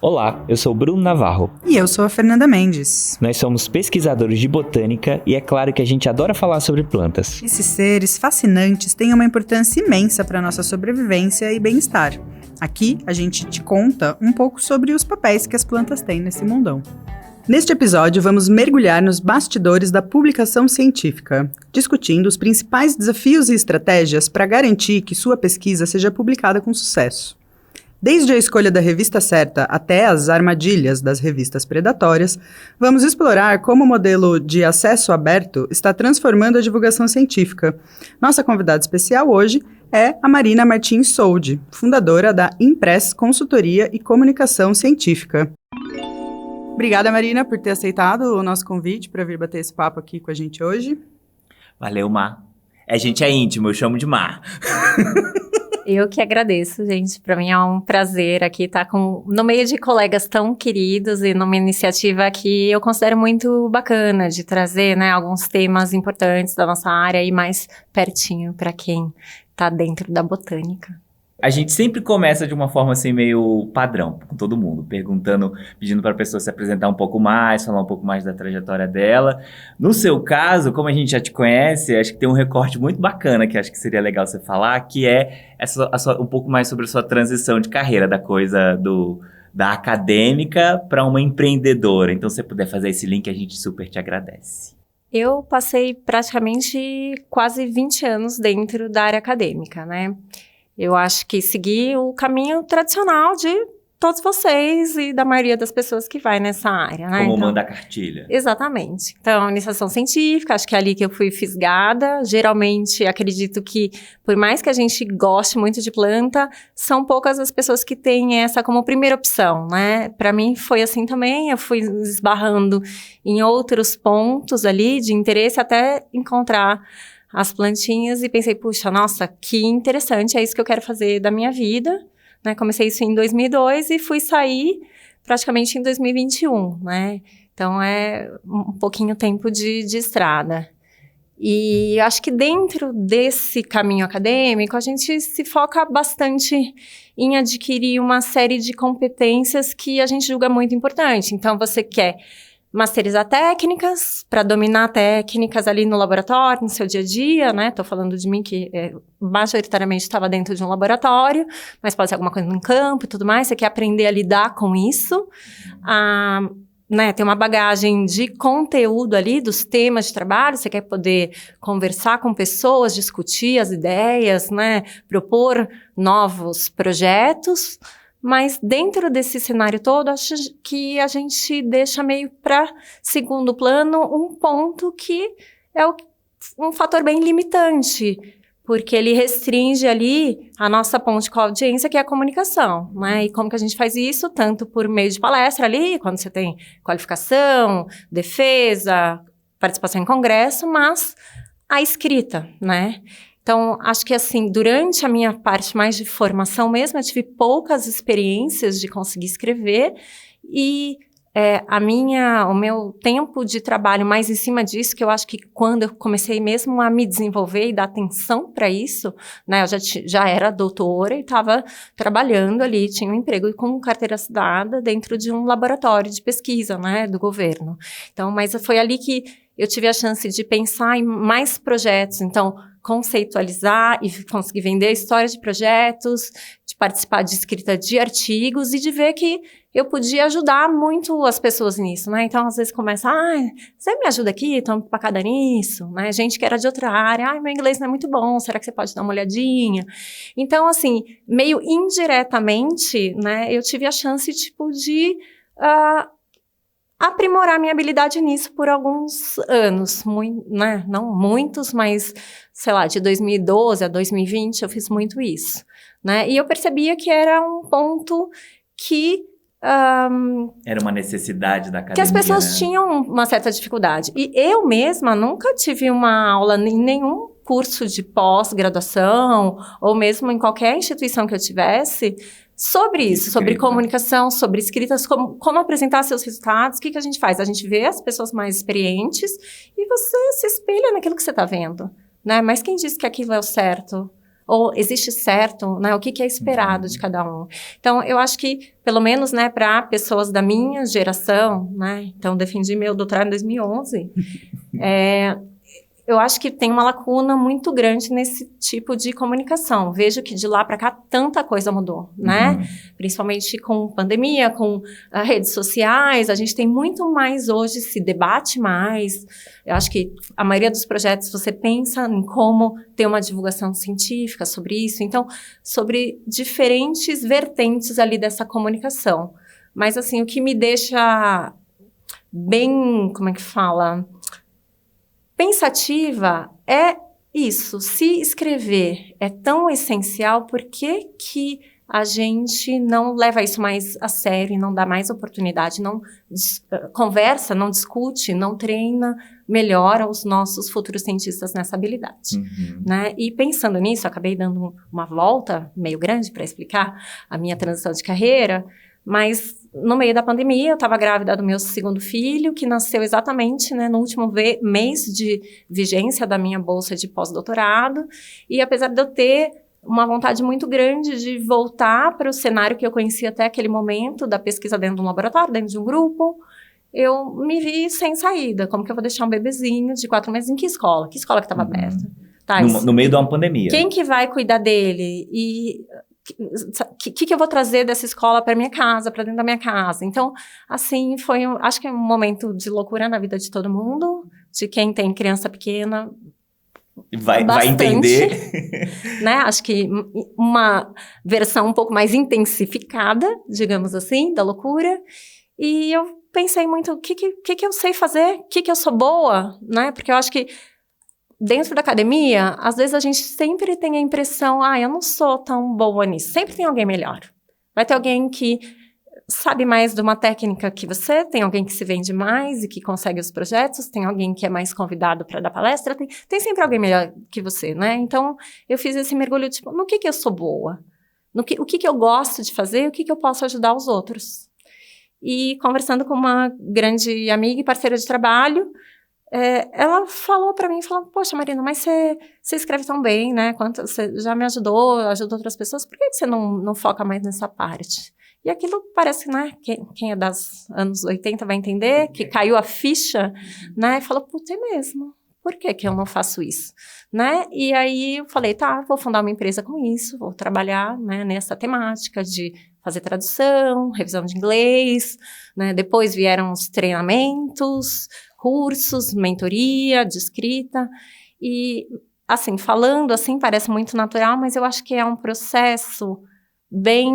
Olá, eu sou Bruno Navarro. E eu sou a Fernanda Mendes. Nós somos pesquisadores de botânica e é claro que a gente adora falar sobre plantas. Esses seres fascinantes têm uma importância imensa para a nossa sobrevivência e bem-estar. Aqui a gente te conta um pouco sobre os papéis que as plantas têm nesse mundão. Neste episódio, vamos mergulhar nos bastidores da publicação científica, discutindo os principais desafios e estratégias para garantir que sua pesquisa seja publicada com sucesso. Desde a escolha da revista certa até as armadilhas das revistas predatórias, vamos explorar como o modelo de acesso aberto está transformando a divulgação científica. Nossa convidada especial hoje é a Marina Martins Soldi, fundadora da Impress Consultoria e Comunicação Científica. Obrigada, Marina, por ter aceitado o nosso convite para vir bater esse papo aqui com a gente hoje. Valeu, Mar. A gente é íntimo, eu chamo de Mar. Eu que agradeço, gente. Para mim é um prazer aqui estar no meio de colegas tão queridos e numa iniciativa que eu considero muito bacana de trazer, né, alguns temas importantes da nossa área e mais pertinho para quem está dentro da botânica. A gente sempre começa de uma forma assim meio padrão, com todo mundo, pedindo para a pessoa se apresentar um pouco mais, falar um pouco mais da trajetória dela. No seu caso, como a gente já te conhece, acho que tem um recorte muito bacana que acho que seria legal você falar, que é um pouco mais sobre a sua transição de carreira, da coisa da acadêmica para uma empreendedora. Então, se você puder fazer esse link, a gente super te agradece. Eu passei praticamente quase 20 anos dentro da área acadêmica, né? Eu acho que segui o caminho tradicional de todos vocês e da maioria das pessoas que vai nessa área, né? Como manda a cartilha. Exatamente. Então, iniciação científica, acho que é ali que eu fui fisgada. Geralmente, acredito que, por mais que a gente goste muito de planta, são poucas as pessoas que têm essa como primeira opção, né? Para mim, foi assim também. Eu fui esbarrando em outros pontos ali de interesse até encontrar as plantinhas e pensei, puxa, nossa, que interessante, é isso que eu quero fazer da minha vida, né? Comecei isso em 2002 e fui sair praticamente em 2021, né? Então, é um pouquinho tempo de estrada. E acho que dentro desse caminho acadêmico, a gente se foca bastante em adquirir uma série de competências que a gente julga muito importante. Então, você quer masterizar técnicas, para dominar técnicas ali no laboratório, no seu dia a dia, né? Tô falando de mim que majoritariamente estava dentro de um laboratório, mas pode ser alguma coisa no campo e tudo mais. Você quer aprender a lidar com isso, né? Tem uma bagagem de conteúdo ali, dos temas de trabalho, você quer poder conversar com pessoas, discutir as ideias, né? Propor novos projetos. Mas dentro desse cenário todo, acho que a gente deixa meio para segundo plano um ponto que é um fator bem limitante, porque ele restringe ali a nossa ponte com a audiência, que é a comunicação, né? E como que a gente faz isso? Tanto por meio de palestra ali, quando você tem qualificação, defesa, participação em congresso, mas a escrita, né? Então, acho que assim, durante a minha parte mais de formação mesmo, eu tive poucas experiências de conseguir escrever e o meu tempo de trabalho mais em cima disso, que eu acho que quando eu comecei mesmo a me desenvolver e dar atenção para isso, né, eu já era doutora e estava trabalhando ali, tinha um emprego com carteira assinada dentro de um laboratório de pesquisa, né, do governo. Então, mas foi ali que eu tive a chance de pensar em mais projetos, então conceitualizar e conseguir vender a história de projetos, de participar de escrita de artigos e de ver que eu podia ajudar muito as pessoas nisso, né? Então, às vezes começa, você me ajuda aqui, tô empacada nisso, né? Gente que era de outra área, meu inglês não é muito bom, será que você pode dar uma olhadinha? Então, assim, meio indiretamente, né, eu tive a chance, tipo, de aprimorar minha habilidade nisso por alguns anos, né? Não muitos, mas, sei lá, de 2012 a 2020 eu fiz muito isso, né? E eu percebia que era um ponto que era uma necessidade da academia, que as pessoas, né? Tinham uma certa dificuldade. E eu mesma nunca tive uma aula em nenhum curso de pós-graduação, ou mesmo em qualquer instituição que eu tivesse, sobre isso, sobre comunicação, sobre escritas, como apresentar seus resultados. O que a gente faz? A gente vê as pessoas mais experientes e você se espelha naquilo que você está vendo, né? Mas quem disse que aquilo é o certo? Ou existe certo, né? O que é esperado de cada um. Então, eu acho que, pelo menos, né, para pessoas da minha geração, né? Então, defendi meu doutorado em 2011. Eu acho que tem uma lacuna muito grande nesse tipo de comunicação. Vejo que de lá para cá tanta coisa mudou, né? Principalmente com pandemia, com redes sociais, a gente tem muito mais hoje, se debate mais. Eu acho que a maioria dos projetos você pensa em como ter uma divulgação científica sobre isso. Então, sobre diferentes vertentes ali dessa comunicação. Mas, assim, o que me deixa bem, como é que fala? Pensativa é isso. Se escrever é tão essencial, por que que a gente não leva isso mais a sério, não dá mais oportunidade, não conversa, não discute, não treina melhor os nossos futuros cientistas nessa habilidade, né? E pensando nisso, acabei dando uma volta meio grande para explicar a minha transição de carreira, mas no meio da pandemia, eu estava grávida do meu segundo filho, que nasceu exatamente, né, no último mês de vigência da minha bolsa de pós-doutorado. E apesar de eu ter uma vontade muito grande de voltar para o cenário que eu conhecia até aquele momento, da pesquisa dentro de um laboratório, dentro de um grupo, eu me vi sem saída. Como que eu vou deixar um bebezinho de 4 meses em que escola? Que escola que estava aberta? Tá, no meio de uma pandemia. Quem que vai cuidar dele? E que eu vou trazer dessa escola para minha casa, para dentro da minha casa? Então, assim, foi, acho que é um momento de loucura na vida de todo mundo, de quem tem criança pequena. Vai entender. Né? Acho que uma versão um pouco mais intensificada, digamos assim, da loucura. E eu pensei muito, o que eu sei fazer? O que eu sou boa? Né? Porque eu acho que dentro da academia, às vezes a gente sempre tem a impressão, eu não sou tão boa nisso. Sempre tem alguém melhor. Vai ter alguém que sabe mais de uma técnica que você, tem alguém que se vende mais e que consegue os projetos, tem alguém que é mais convidado para dar palestra, tem sempre alguém melhor que você, né? Então, eu fiz esse mergulho, tipo, no que eu sou boa? O que eu gosto de fazer e o que eu posso ajudar os outros? E conversando com uma grande amiga e parceira de trabalho, ela falou para mim, poxa, Marina, mas você escreve tão bem, né? Você já me ajudou outras pessoas, por que você não foca mais nessa parte? E aquilo parece, né? Quem é das anos 80 vai entender, que caiu a ficha, né? E falou, puta, é mesmo. Por que eu não faço isso? Né? E aí eu falei, tá, vou fundar uma empresa com isso, vou trabalhar, né, nessa temática de fazer tradução, revisão de inglês, né? Depois vieram os treinamentos, cursos, mentoria de escrita. E, assim, falando assim, parece muito natural, mas eu acho que é um processo bem...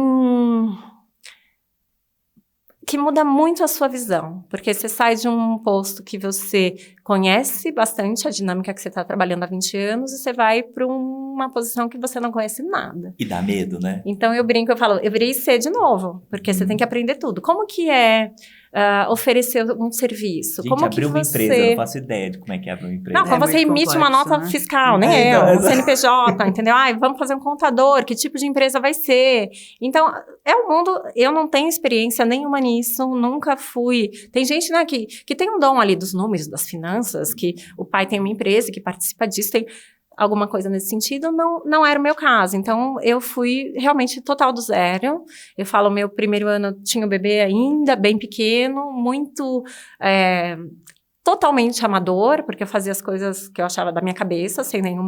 que muda muito a sua visão, porque você sai de um posto que você conhece bastante a dinâmica que você está trabalhando há 20 anos e você vai para uma posição que você não conhece nada. E dá medo, né? Então eu brinco, eu falo, eu virei C de novo, porque você tem que aprender tudo. Como que é oferecer um serviço? Gente, como abrir que uma você... empresa, eu não faço ideia de como é que abre uma empresa. Não, como você emite complexo, uma nota né? fiscal, nem eu, um CNPJ, entendeu? Vamos fazer um contador, que tipo de empresa vai ser? Então, é um mundo, eu não tenho experiência nenhuma nisso, nunca fui. Tem gente, né, que tem um dom ali dos números, das finanças, que o pai tem uma empresa que participa disso, tem alguma coisa nesse sentido, não era o meu caso. Então, eu fui realmente total do zero. Eu falo, meu primeiro ano tinha o bebê ainda, bem pequeno, muito... totalmente amador, porque eu fazia as coisas que eu achava da minha cabeça, sem nenhum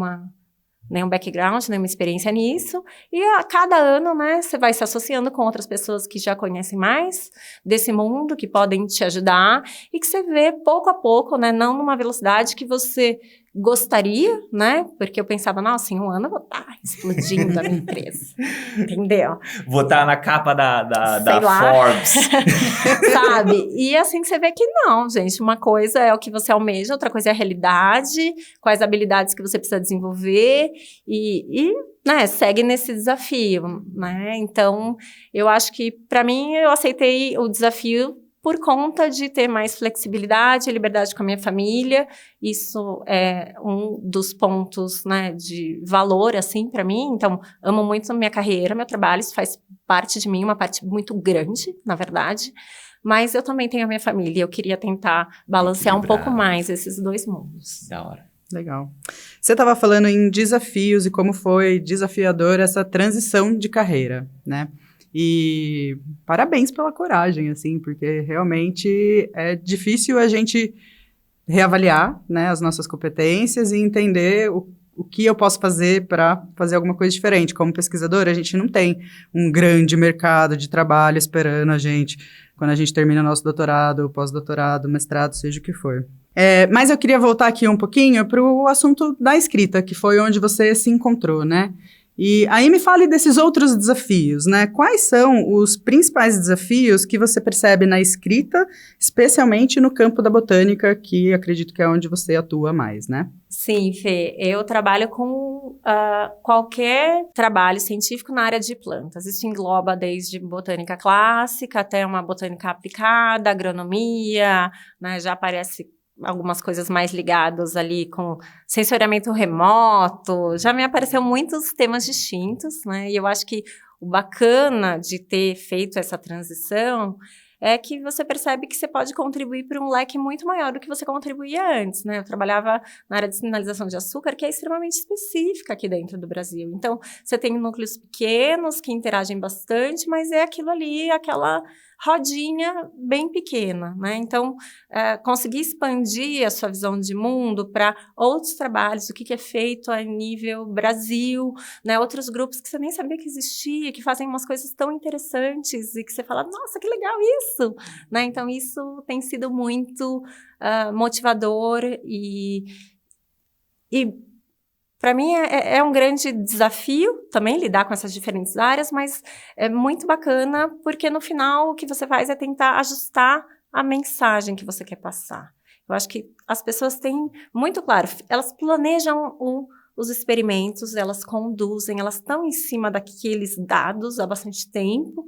background, nenhuma experiência nisso. E a cada ano, né, você vai se associando com outras pessoas que já conhecem mais desse mundo, que podem te ajudar, e que você vê pouco a pouco, né, não numa velocidade que você gostaria, né, porque eu pensava, nossa, em um ano eu vou estar explodindo a minha empresa, entendeu? Vou estar na capa da lá. Forbes. Sabe? E assim que você vê que não, gente. Uma coisa é o que você almeja, outra coisa é a realidade, quais habilidades que você precisa desenvolver e né, segue nesse desafio, né? Então, eu acho que, para mim, eu aceitei o desafio por conta de ter mais flexibilidade e liberdade com a minha família. Isso é um dos pontos, né, de valor, assim, para mim. Então, amo muito a minha carreira, meu trabalho, isso faz parte de mim, uma parte muito grande, na verdade. Mas eu também tenho a minha família, eu queria tentar balancear um pouco mais esses dois mundos. Da hora. Legal. Você estava falando em desafios e como foi desafiador essa transição de carreira, né? E parabéns pela coragem, assim, porque realmente é difícil a gente reavaliar, né, as nossas competências e entender o que eu posso fazer para fazer alguma coisa diferente. Como pesquisador, a gente não tem um grande mercado de trabalho esperando a gente quando a gente termina nosso doutorado, pós-doutorado, mestrado, seja o que for. Mas eu queria voltar aqui um pouquinho para o assunto da escrita, que foi onde você se encontrou, né? E aí me fale desses outros desafios, né? Quais são os principais desafios que você percebe na escrita, especialmente no campo da botânica, que acredito que é onde você atua mais, né? Sim, Fê, eu trabalho com qualquer trabalho científico na área de plantas. Isso engloba desde botânica clássica até uma botânica aplicada, agronomia, né? Já aparece algumas coisas mais ligadas ali com sensoriamento remoto, já me apareceu muitos temas distintos, né? E eu acho que o bacana de ter feito essa transição é que você percebe que você pode contribuir para um leque muito maior do que você contribuía antes, né? Eu trabalhava na área de sinalização de açúcar, que é extremamente específica aqui dentro do Brasil. Então, você tem núcleos pequenos que interagem bastante, mas é aquilo ali, aquela rodinha bem pequena, né? Então, conseguir expandir a sua visão de mundo para outros trabalhos, o que é feito a nível Brasil, né? Outros grupos que você nem sabia que existia, que fazem umas coisas tão interessantes e que você fala, nossa, que legal isso! Né? Então, isso tem sido muito motivador e para mim é um grande desafio também lidar com essas diferentes áreas, mas é muito bacana porque no final o que você faz é tentar ajustar a mensagem que você quer passar. Eu acho que as pessoas têm muito claro, elas planejam os experimentos, elas conduzem, elas estão em cima daqueles dados há bastante tempo,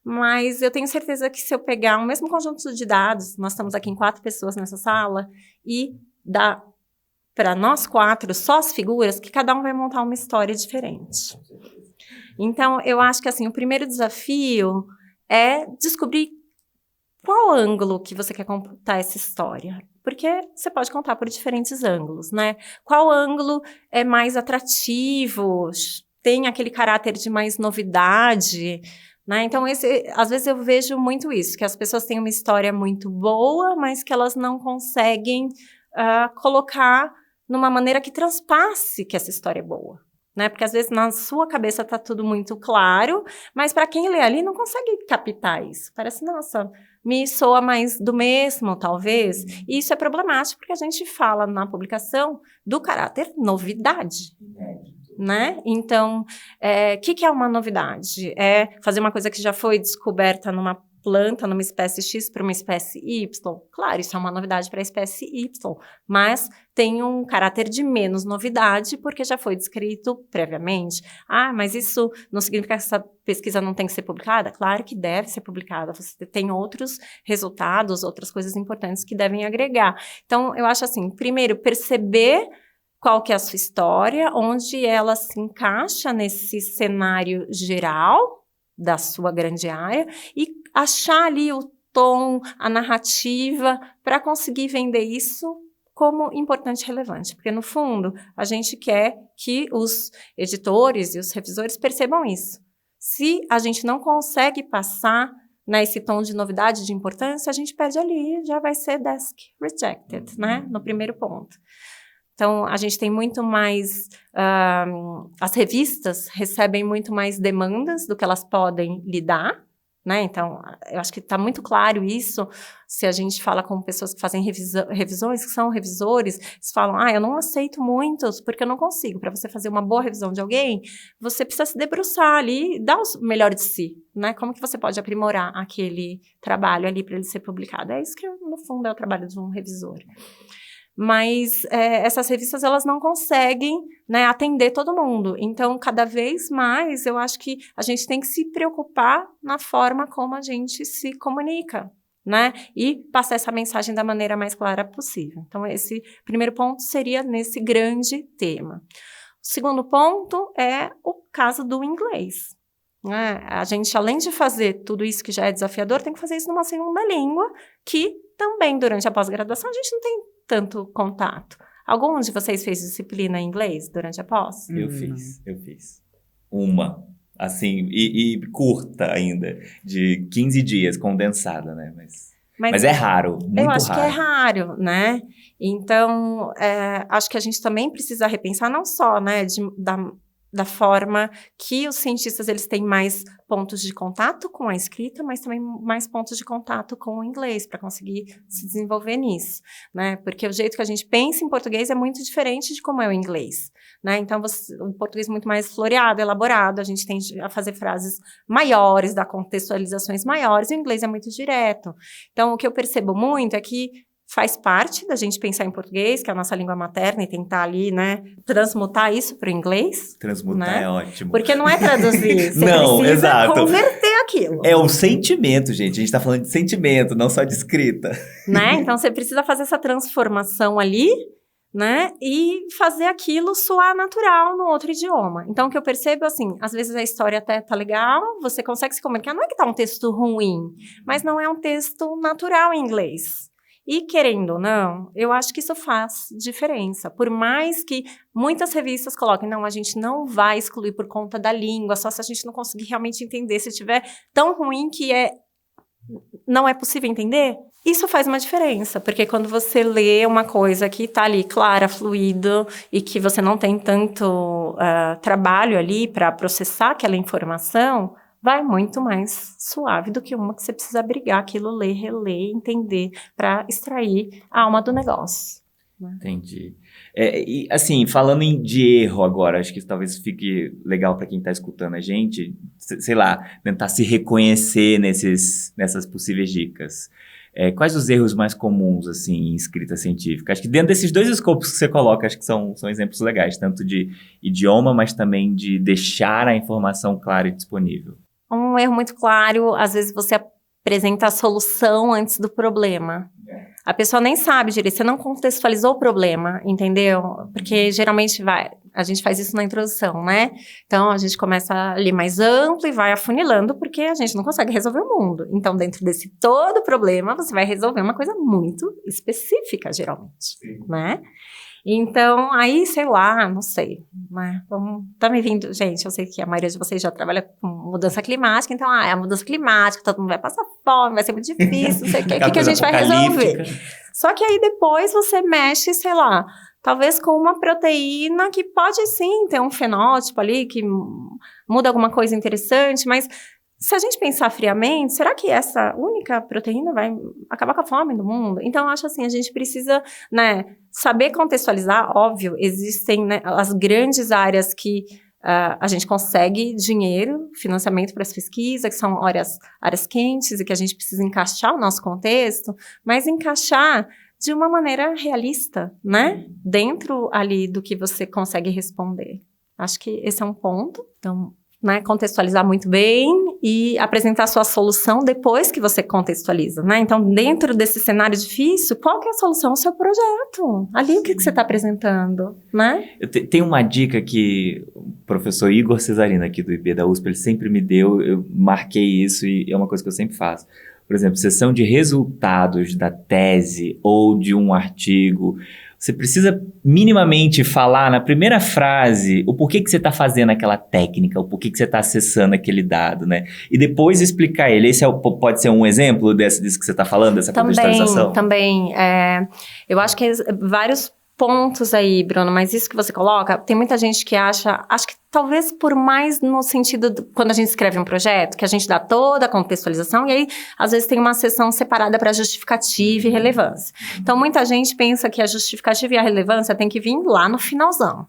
mas eu tenho certeza que se eu pegar o mesmo conjunto de dados, nós estamos aqui em 4 pessoas nessa sala, e dar para nós 4, só as figuras, que cada um vai montar uma história diferente. Então, eu acho que assim, o primeiro desafio é descobrir qual ângulo que você quer contar essa história. Porque você pode contar por diferentes ângulos, né? Qual ângulo é mais atrativo, tem aquele caráter de mais novidade, né? Então, às vezes eu vejo muito isso, que as pessoas têm uma história muito boa, mas que elas não conseguem colocar numa maneira que transpasse que essa história é boa, né? Porque às vezes na sua cabeça tá tudo muito claro, mas para quem lê ali não consegue captar isso. Parece, nossa, me soa mais do mesmo, talvez. E isso é problemático porque a gente fala na publicação do caráter novidade, né? Então, que é uma novidade? É fazer uma coisa que já foi descoberta numa planta, numa espécie X para uma espécie Y. Claro, isso é uma novidade para a espécie Y, mas tem um caráter de menos novidade porque já foi descrito previamente. Ah, mas isso não significa que essa pesquisa não tem que ser publicada? Claro que deve ser publicada. Você tem outros resultados, outras coisas importantes que devem agregar. Então, eu acho assim, primeiro, perceber qual que é a sua história, onde ela se encaixa nesse cenário geral da sua grande área e achar ali o tom, a narrativa para conseguir vender isso como importante e relevante. Porque, no fundo, a gente quer que os editores e os revisores percebam isso. Se a gente não consegue passar nesse tom de novidade, de importância, a gente perde ali, já vai ser desk rejected, né? No primeiro ponto. Então, a gente tem muito mais... as revistas recebem muito mais demandas do que elas podem lidar, né? Então, eu acho que está muito claro isso, se a gente fala com pessoas que fazem revisões, que são revisores, eles falam, eu não aceito muitos, porque eu não consigo. Para você fazer uma boa revisão de alguém, você precisa se debruçar ali e dar o melhor de si, né? Como que você pode aprimorar aquele trabalho ali para ele ser publicado? É isso que, no fundo, é o trabalho de um revisor. Mas essas revistas, elas não conseguem, né, atender todo mundo. Então, cada vez mais, eu acho que a gente tem que se preocupar na forma como a gente se comunica, né? E passar essa mensagem da maneira mais clara possível. Então, esse primeiro ponto seria nesse grande tema. O segundo ponto é o caso do inglês. A gente, além de fazer tudo isso que já é desafiador, tem que fazer isso numa segunda língua, que também, durante a pós-graduação, a gente não tem tanto contato. Algum de vocês fez disciplina em inglês durante a pós? Eu fiz. Uma. Assim, e curta ainda, de 15 dias, condensada, né? Mas é raro, muito raro. Eu acho que é raro, né? Então, acho que a gente também precisa repensar não só, né, da forma que os cientistas eles têm mais pontos de contato com a escrita, mas também mais pontos de contato com o inglês, para conseguir se desenvolver nisso, né? Porque o jeito que a gente pensa em português é muito diferente de como é o inglês, né? Então, o português é muito mais floreado, elaborado, a gente tende a fazer frases maiores, dar contextualizações maiores, e o inglês é muito direto. Então, o que eu percebo muito é que faz parte da gente pensar em português, que é a nossa língua materna, e tentar ali, né, transmutar isso para o inglês. Transmutar, né? É ótimo. Porque não é traduzir, você não, precisa exato. converter aquilo. É o sentimento, gente. A gente tá falando de sentimento, não só de escrita. Né? Então, você precisa fazer essa transformação ali, né, e fazer aquilo soar natural no outro idioma. Então, o que eu percebo, assim, às vezes a história até tá legal, você consegue se comunicar, não é que tá um texto ruim, mas não é um texto natural em inglês. E, querendo ou não, eu acho que isso faz diferença. Por mais que muitas revistas coloquem, não, a gente não vai excluir por conta da língua, só se a gente não conseguir realmente entender. Se tiver tão ruim que não é possível entender, isso faz uma diferença. Porque quando você lê uma coisa que está ali clara, fluido, e que você não tem tanto trabalho ali para processar aquela informação, vai muito mais suave do que uma que você precisa brigar aquilo, ler, reler, entender, para extrair a alma do negócio. Né? Entendi. E assim, falando de erro agora, acho que talvez fique legal para quem está escutando a gente, sei lá, tentar se reconhecer nessas possíveis dicas. Quais os erros mais comuns, assim, em escrita científica? Acho que dentro desses dois escopos que você coloca, acho que são exemplos legais, tanto de idioma, mas também de deixar a informação clara e disponível. Um erro muito claro, às vezes você apresenta a solução antes do problema. A pessoa nem sabe direito, você não contextualizou o problema, entendeu? Porque geralmente a gente faz isso na introdução, né? Então, a gente começa ali mais amplo e vai afunilando, porque a gente não consegue resolver o mundo. Então, dentro desse todo problema, você vai resolver uma coisa muito específica, geralmente, né? Então, aí, sei lá, não sei, né? Tá me vindo, gente, eu sei que a maioria de vocês já trabalha com mudança climática, então, é a mudança climática, todo mundo vai passar fome, vai ser muito difícil, não sei o que a gente vai resolver. Só que aí depois você mexe, sei lá, talvez com uma proteína que pode sim ter um fenótipo ali, que muda alguma coisa interessante, mas se a gente pensar friamente, será que essa única proteína vai acabar com a fome do mundo? Então, eu acho assim, a gente precisa, né, saber contextualizar. Óbvio, existem, né, as grandes áreas que a gente consegue dinheiro, financiamento para as pesquisas, que são áreas quentes e que a gente precisa encaixar o nosso contexto, mas encaixar de uma maneira realista, né? Dentro ali do que você consegue responder. Acho que esse é um ponto. Então, né, contextualizar muito bem e apresentar a sua solução depois que você contextualiza, né? Então, dentro desse cenário difícil, qual que é a solução do seu projeto? Ali, o que você está apresentando, né? Tem uma dica que o professor Igor Cesarino, aqui do IB da USP, ele sempre me deu, eu marquei isso e é uma coisa que eu sempre faço. Por exemplo, sessão de resultados da tese ou de um artigo, você precisa minimamente falar na primeira frase o porquê que você está fazendo aquela técnica, o porquê que você está acessando aquele dado, né? E depois explicar ele. Esse pode ser um exemplo disso que você está falando, dessa contextualização? Também. Eu acho que vários pontos aí, Bruno, mas isso que você coloca, tem muita gente que acho que talvez por mais no sentido, quando a gente escreve um projeto, que a gente dá toda a contextualização, e aí, às vezes, tem uma seção separada para justificativa e relevância. Então, muita gente pensa que a justificativa e a relevância tem que vir lá no finalzão.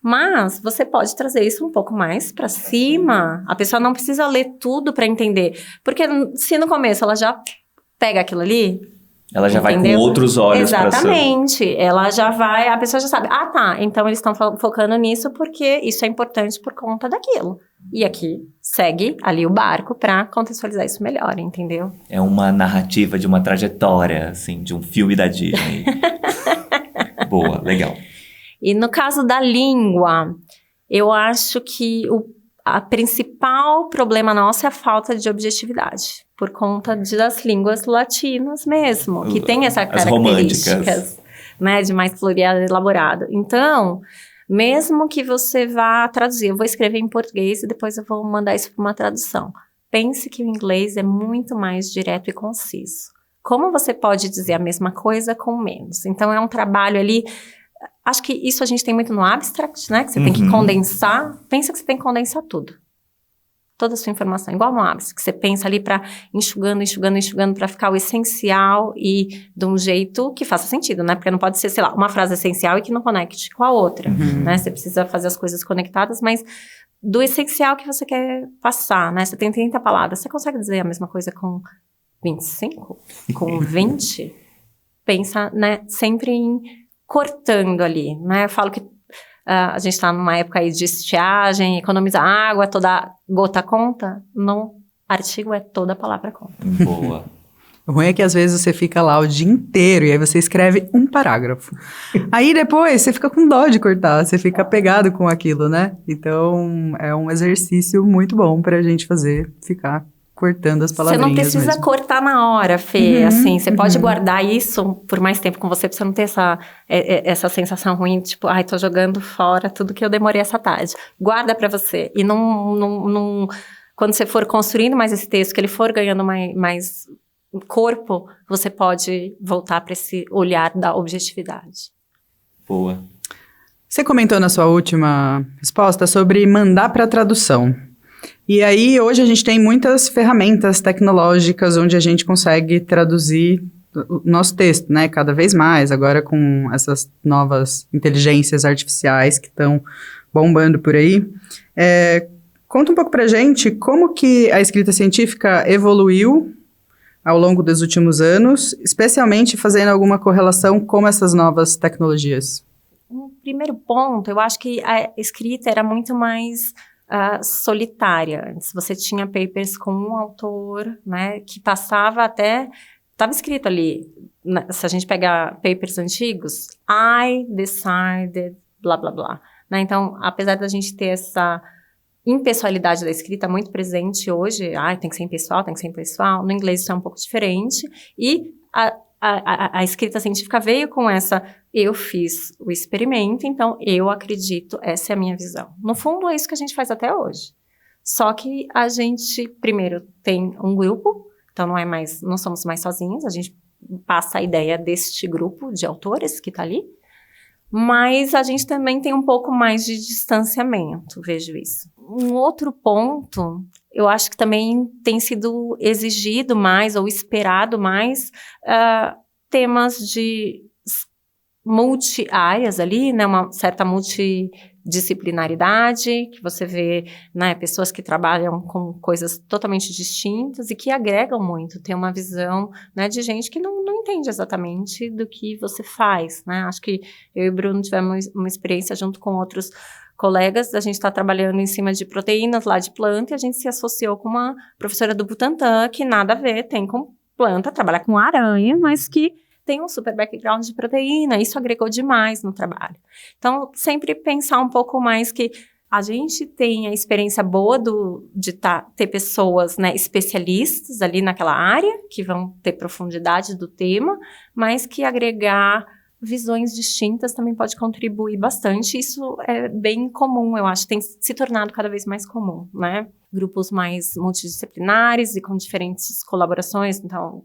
Mas você pode trazer isso um pouco mais para cima. A pessoa não precisa ler tudo para entender. Porque se no começo ela já pega aquilo ali, ela já vai com outros olhos para Exatamente. Ela já vai, a pessoa já sabe, então eles estão focando nisso porque isso é importante por conta daquilo. E aqui segue ali o barco para contextualizar isso melhor, entendeu? É uma narrativa de uma trajetória, assim, de um filme da Disney. Boa, legal. E no caso da língua, eu acho que a principal problema nosso é a falta de objetividade, por conta das línguas latinas mesmo, que tem essa características, né, de mais floreado e elaborado. Então, mesmo que você vá traduzir, eu vou escrever em português e depois eu vou mandar isso para uma tradução. Pense que o inglês é muito mais direto e conciso. Como você pode dizer a mesma coisa com menos? Então, é um trabalho ali. Acho que isso a gente tem muito no abstract, né? Que você tem que condensar. Pensa que você tem que condensar tudo. Toda a sua informação. Igual no abstract, que você pensa ali para enxugando para ficar o essencial e de um jeito que faça sentido, né? Porque não pode ser, sei lá, uma frase essencial e que não conecte com a outra, né? Você precisa fazer as coisas conectadas, mas do essencial que você quer passar, né? Você tem 30 palavras. Você consegue dizer a mesma coisa com 25? Com 20? Pensa, né? Sempre em cortando ali, né? Eu falo que a gente está numa época aí de estiagem, economizar água, toda gota conta. No artigo é toda palavra conta. Boa. O ruim é que às vezes você fica lá o dia inteiro e aí você escreve um parágrafo. Aí depois você fica com dó de cortar, você fica apegado com aquilo, né? Então é um exercício muito bom pra gente fazer, ficar cortando as palavrinhas. Você não precisa mesmo cortar na hora, Fê, assim, você pode guardar isso por mais tempo com você, pra você não ter essa sensação ruim, tipo, ai, tô jogando fora tudo que eu demorei essa tarde. Guarda pra você, e não quando você for construindo mais esse texto, que ele for ganhando mais corpo, você pode voltar pra esse olhar da objetividade. Boa. Você comentou na sua última resposta sobre mandar para tradução. E aí, hoje a gente tem muitas ferramentas tecnológicas onde a gente consegue traduzir o nosso texto, né? Cada vez mais, agora com essas novas inteligências artificiais que estão bombando por aí. Conta um pouco pra gente como que a escrita científica evoluiu ao longo dos últimos anos, especialmente fazendo alguma correlação com essas novas tecnologias. Um primeiro ponto, eu acho que a escrita era muito mais solitária. Antes você tinha papers com um autor, né, que passava até... Estava escrito ali, né, se a gente pegar papers antigos, I decided, blá, blá, blá. Né? Então, apesar da gente ter essa impessoalidade da escrita muito presente hoje, tem que ser impessoal, no inglês isso é um pouco diferente, e a escrita científica veio com essa, eu fiz o experimento, então eu acredito, essa é a minha visão. No fundo, é isso que a gente faz até hoje. Só que a gente, primeiro, tem um grupo, então não somos mais sozinhos, a gente passa a ideia deste grupo de autores que está ali, mas a gente também tem um pouco mais de distanciamento, vejo isso. Um outro ponto, eu acho que também tem sido exigido mais ou esperado mais temas de multi-áreas ali, né, uma certa multidisciplinaridade, que você vê, né, pessoas que trabalham com coisas totalmente distintas e que agregam muito, tem uma visão, né, de gente que não entende exatamente do que você faz, né, acho que eu e o Bruno tivemos uma experiência junto com outros colegas, a gente está trabalhando em cima de proteínas lá de planta e a gente se associou com uma professora do Butantan que nada a ver, tem com planta, trabalha com aranha, mas que tem um super background de proteína, isso agregou demais no trabalho. Então, sempre pensar um pouco mais que a gente tem a experiência boa de ter pessoas, né, especialistas ali naquela área, que vão ter profundidade do tema, mas que agregar visões distintas também pode contribuir bastante. Isso é bem comum, eu acho, tem se tornado cada vez mais comum, né? Grupos mais multidisciplinares e com diferentes colaborações, então...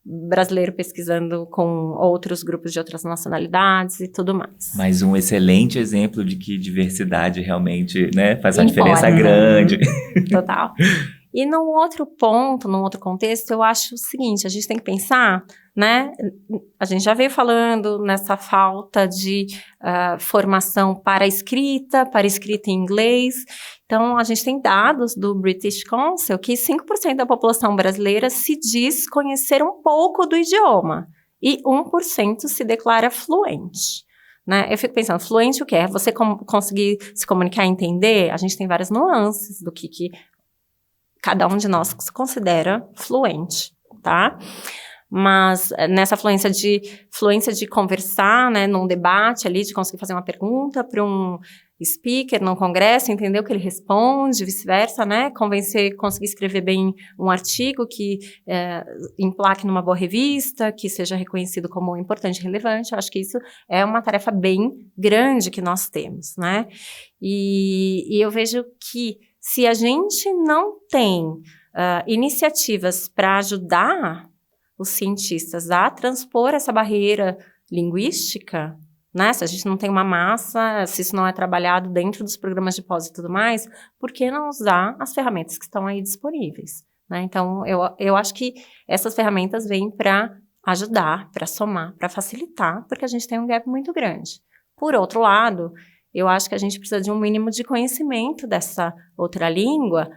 brasileiro pesquisando com outros grupos de outras nacionalidades e tudo mais. Mais um excelente exemplo de que diversidade realmente, né, faz uma diferença grande. Total. E num outro ponto, num outro contexto, eu acho o seguinte, a gente tem que pensar, né, a gente já veio falando nessa falta de formação para escrita em inglês. Então, a gente tem dados do British Council que 5% da população brasileira se diz conhecer um pouco do idioma e 1% se declara fluente. Né? Eu fico pensando, fluente o quê? É você conseguir se comunicar e entender? A gente tem várias nuances do que cada um de nós se considera fluente, tá? Mas nessa fluência de conversar, né, num debate ali, de conseguir fazer uma pergunta para um speaker num congresso, entender o que ele responde, vice-versa, né? Conseguir escrever bem um artigo que emplaque numa boa revista, que seja reconhecido como importante e relevante. Eu acho que isso é uma tarefa bem grande que nós temos, né? E eu vejo que se a gente não tem iniciativas para ajudar os cientistas a transpor essa barreira linguística, né? Se a gente não tem uma massa, se isso não é trabalhado dentro dos programas de pós e tudo mais, por que não usar as ferramentas que estão aí disponíveis, né? Então, eu acho que essas ferramentas vêm para ajudar, para somar, para facilitar, porque a gente tem um gap muito grande. Por outro lado, eu acho que a gente precisa de um mínimo de conhecimento dessa outra língua,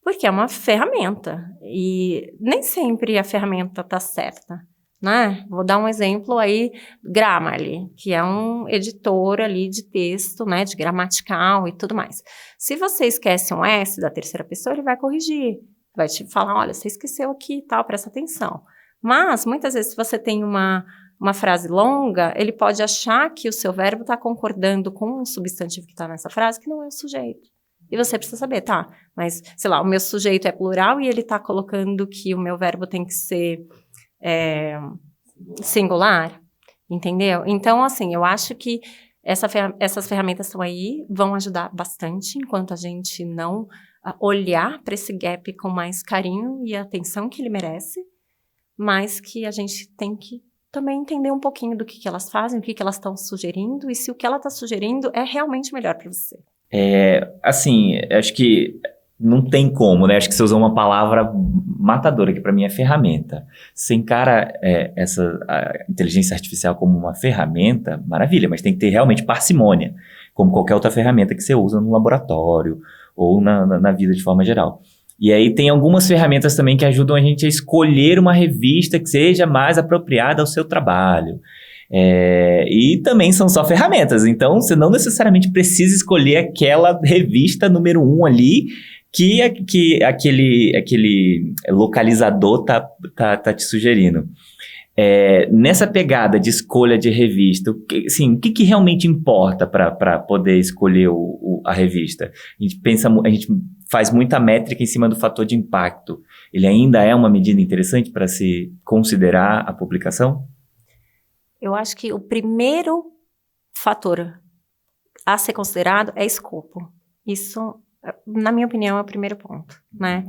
porque é uma ferramenta, e nem sempre a ferramenta está certa, né? Vou dar um exemplo aí, Grammarly, que é um editor ali de texto, né, de gramatical e tudo mais. Se você esquece um S da terceira pessoa, ele vai corrigir, vai te falar, olha, você esqueceu aqui e tal, presta atenção. Mas, muitas vezes, se você tem uma frase longa, ele pode achar que o seu verbo está concordando com um substantivo que está nessa frase, que não é o sujeito. E você precisa saber, tá, mas, sei lá, o meu sujeito é plural e ele está colocando que o meu verbo tem que ser singular, entendeu? Então, assim, eu acho que essas ferramentas estão aí, vão ajudar bastante, enquanto a gente não olhar para esse gap com mais carinho e atenção que ele merece, mas que a gente tem que também entender um pouquinho do que elas fazem, o que elas estão sugerindo, e se o que ela está sugerindo é realmente melhor para você. Assim, acho que não tem como, né? Acho que você usou uma palavra matadora, que para mim é ferramenta. Você encara a inteligência artificial como uma ferramenta, maravilha, mas tem que ter realmente parcimônia, como qualquer outra ferramenta que você usa no laboratório ou na vida de forma geral. E aí tem algumas ferramentas também que ajudam a gente a escolher uma revista que seja mais apropriada ao seu trabalho. E também são só ferramentas, então você não necessariamente precisa escolher aquela revista número 1 ali que aquele localizador tá te sugerindo. Nessa pegada de escolha de revista, o que realmente importa para poder escolher a revista? A gente faz muita métrica em cima do fator de impacto. Ele ainda é uma medida interessante para se considerar a publicação? Eu acho que o primeiro fator a ser considerado é escopo. Isso, na minha opinião, é o primeiro ponto, né?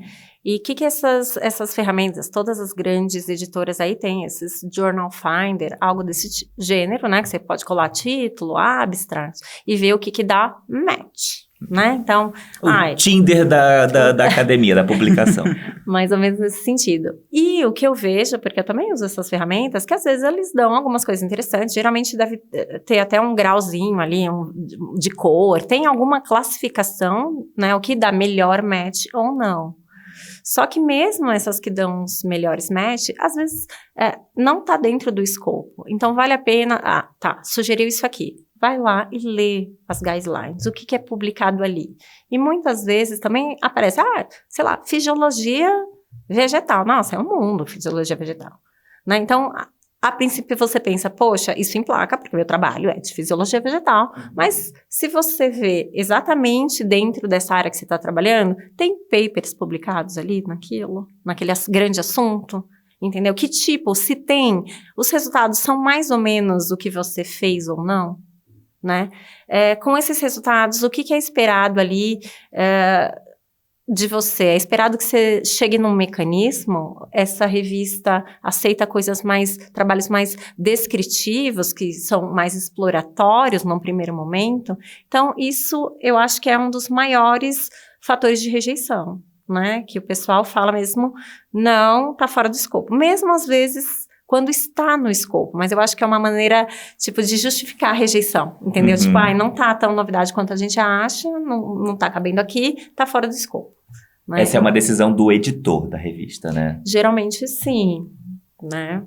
E o que essas ferramentas, todas as grandes editoras aí têm, esses Journal Finder, algo desse gênero, né? Que você pode colar título, abstract, e ver o que dá match, né? Então, Tinder da academia, da publicação. Mais ou menos nesse sentido. E o que eu vejo, porque eu também uso essas ferramentas, que às vezes eles dão algumas coisas interessantes, geralmente deve ter até um grauzinho ali, de cor, tem alguma classificação, né? O que dá melhor match ou não. Só que mesmo essas que dão os melhores match, às vezes não está dentro do escopo. Então vale a pena, sugeriu isso aqui. Vai lá e lê as guidelines, o que é publicado ali. E muitas vezes também aparece, sei lá, fisiologia vegetal. Nossa, é um mundo, fisiologia vegetal. Né? Então, a princípio você pensa, poxa, isso emplaca, porque o meu trabalho é de fisiologia vegetal. Mas se você vê exatamente dentro dessa área que você está trabalhando, tem papers publicados ali naquele grande assunto, entendeu? Que tipo, se tem, os resultados são mais ou menos o que você fez ou não, né? Com esses resultados, o que é esperado ali de você? É esperado que você chegue num mecanismo? Essa revista aceita trabalhos mais descritivos, que são mais exploratórios num primeiro momento? Então, isso eu acho que é um dos maiores fatores de rejeição, né? Que o pessoal fala mesmo, não, tá fora do escopo. Mesmo às vezes quando está no escopo, mas eu acho que é uma maneira, tipo, de justificar a rejeição, entendeu? Tipo, não tá tão novidade quanto a gente acha, não tá cabendo aqui, tá fora do escopo. Né? Essa é uma decisão do editor da revista, né? Geralmente, sim, né?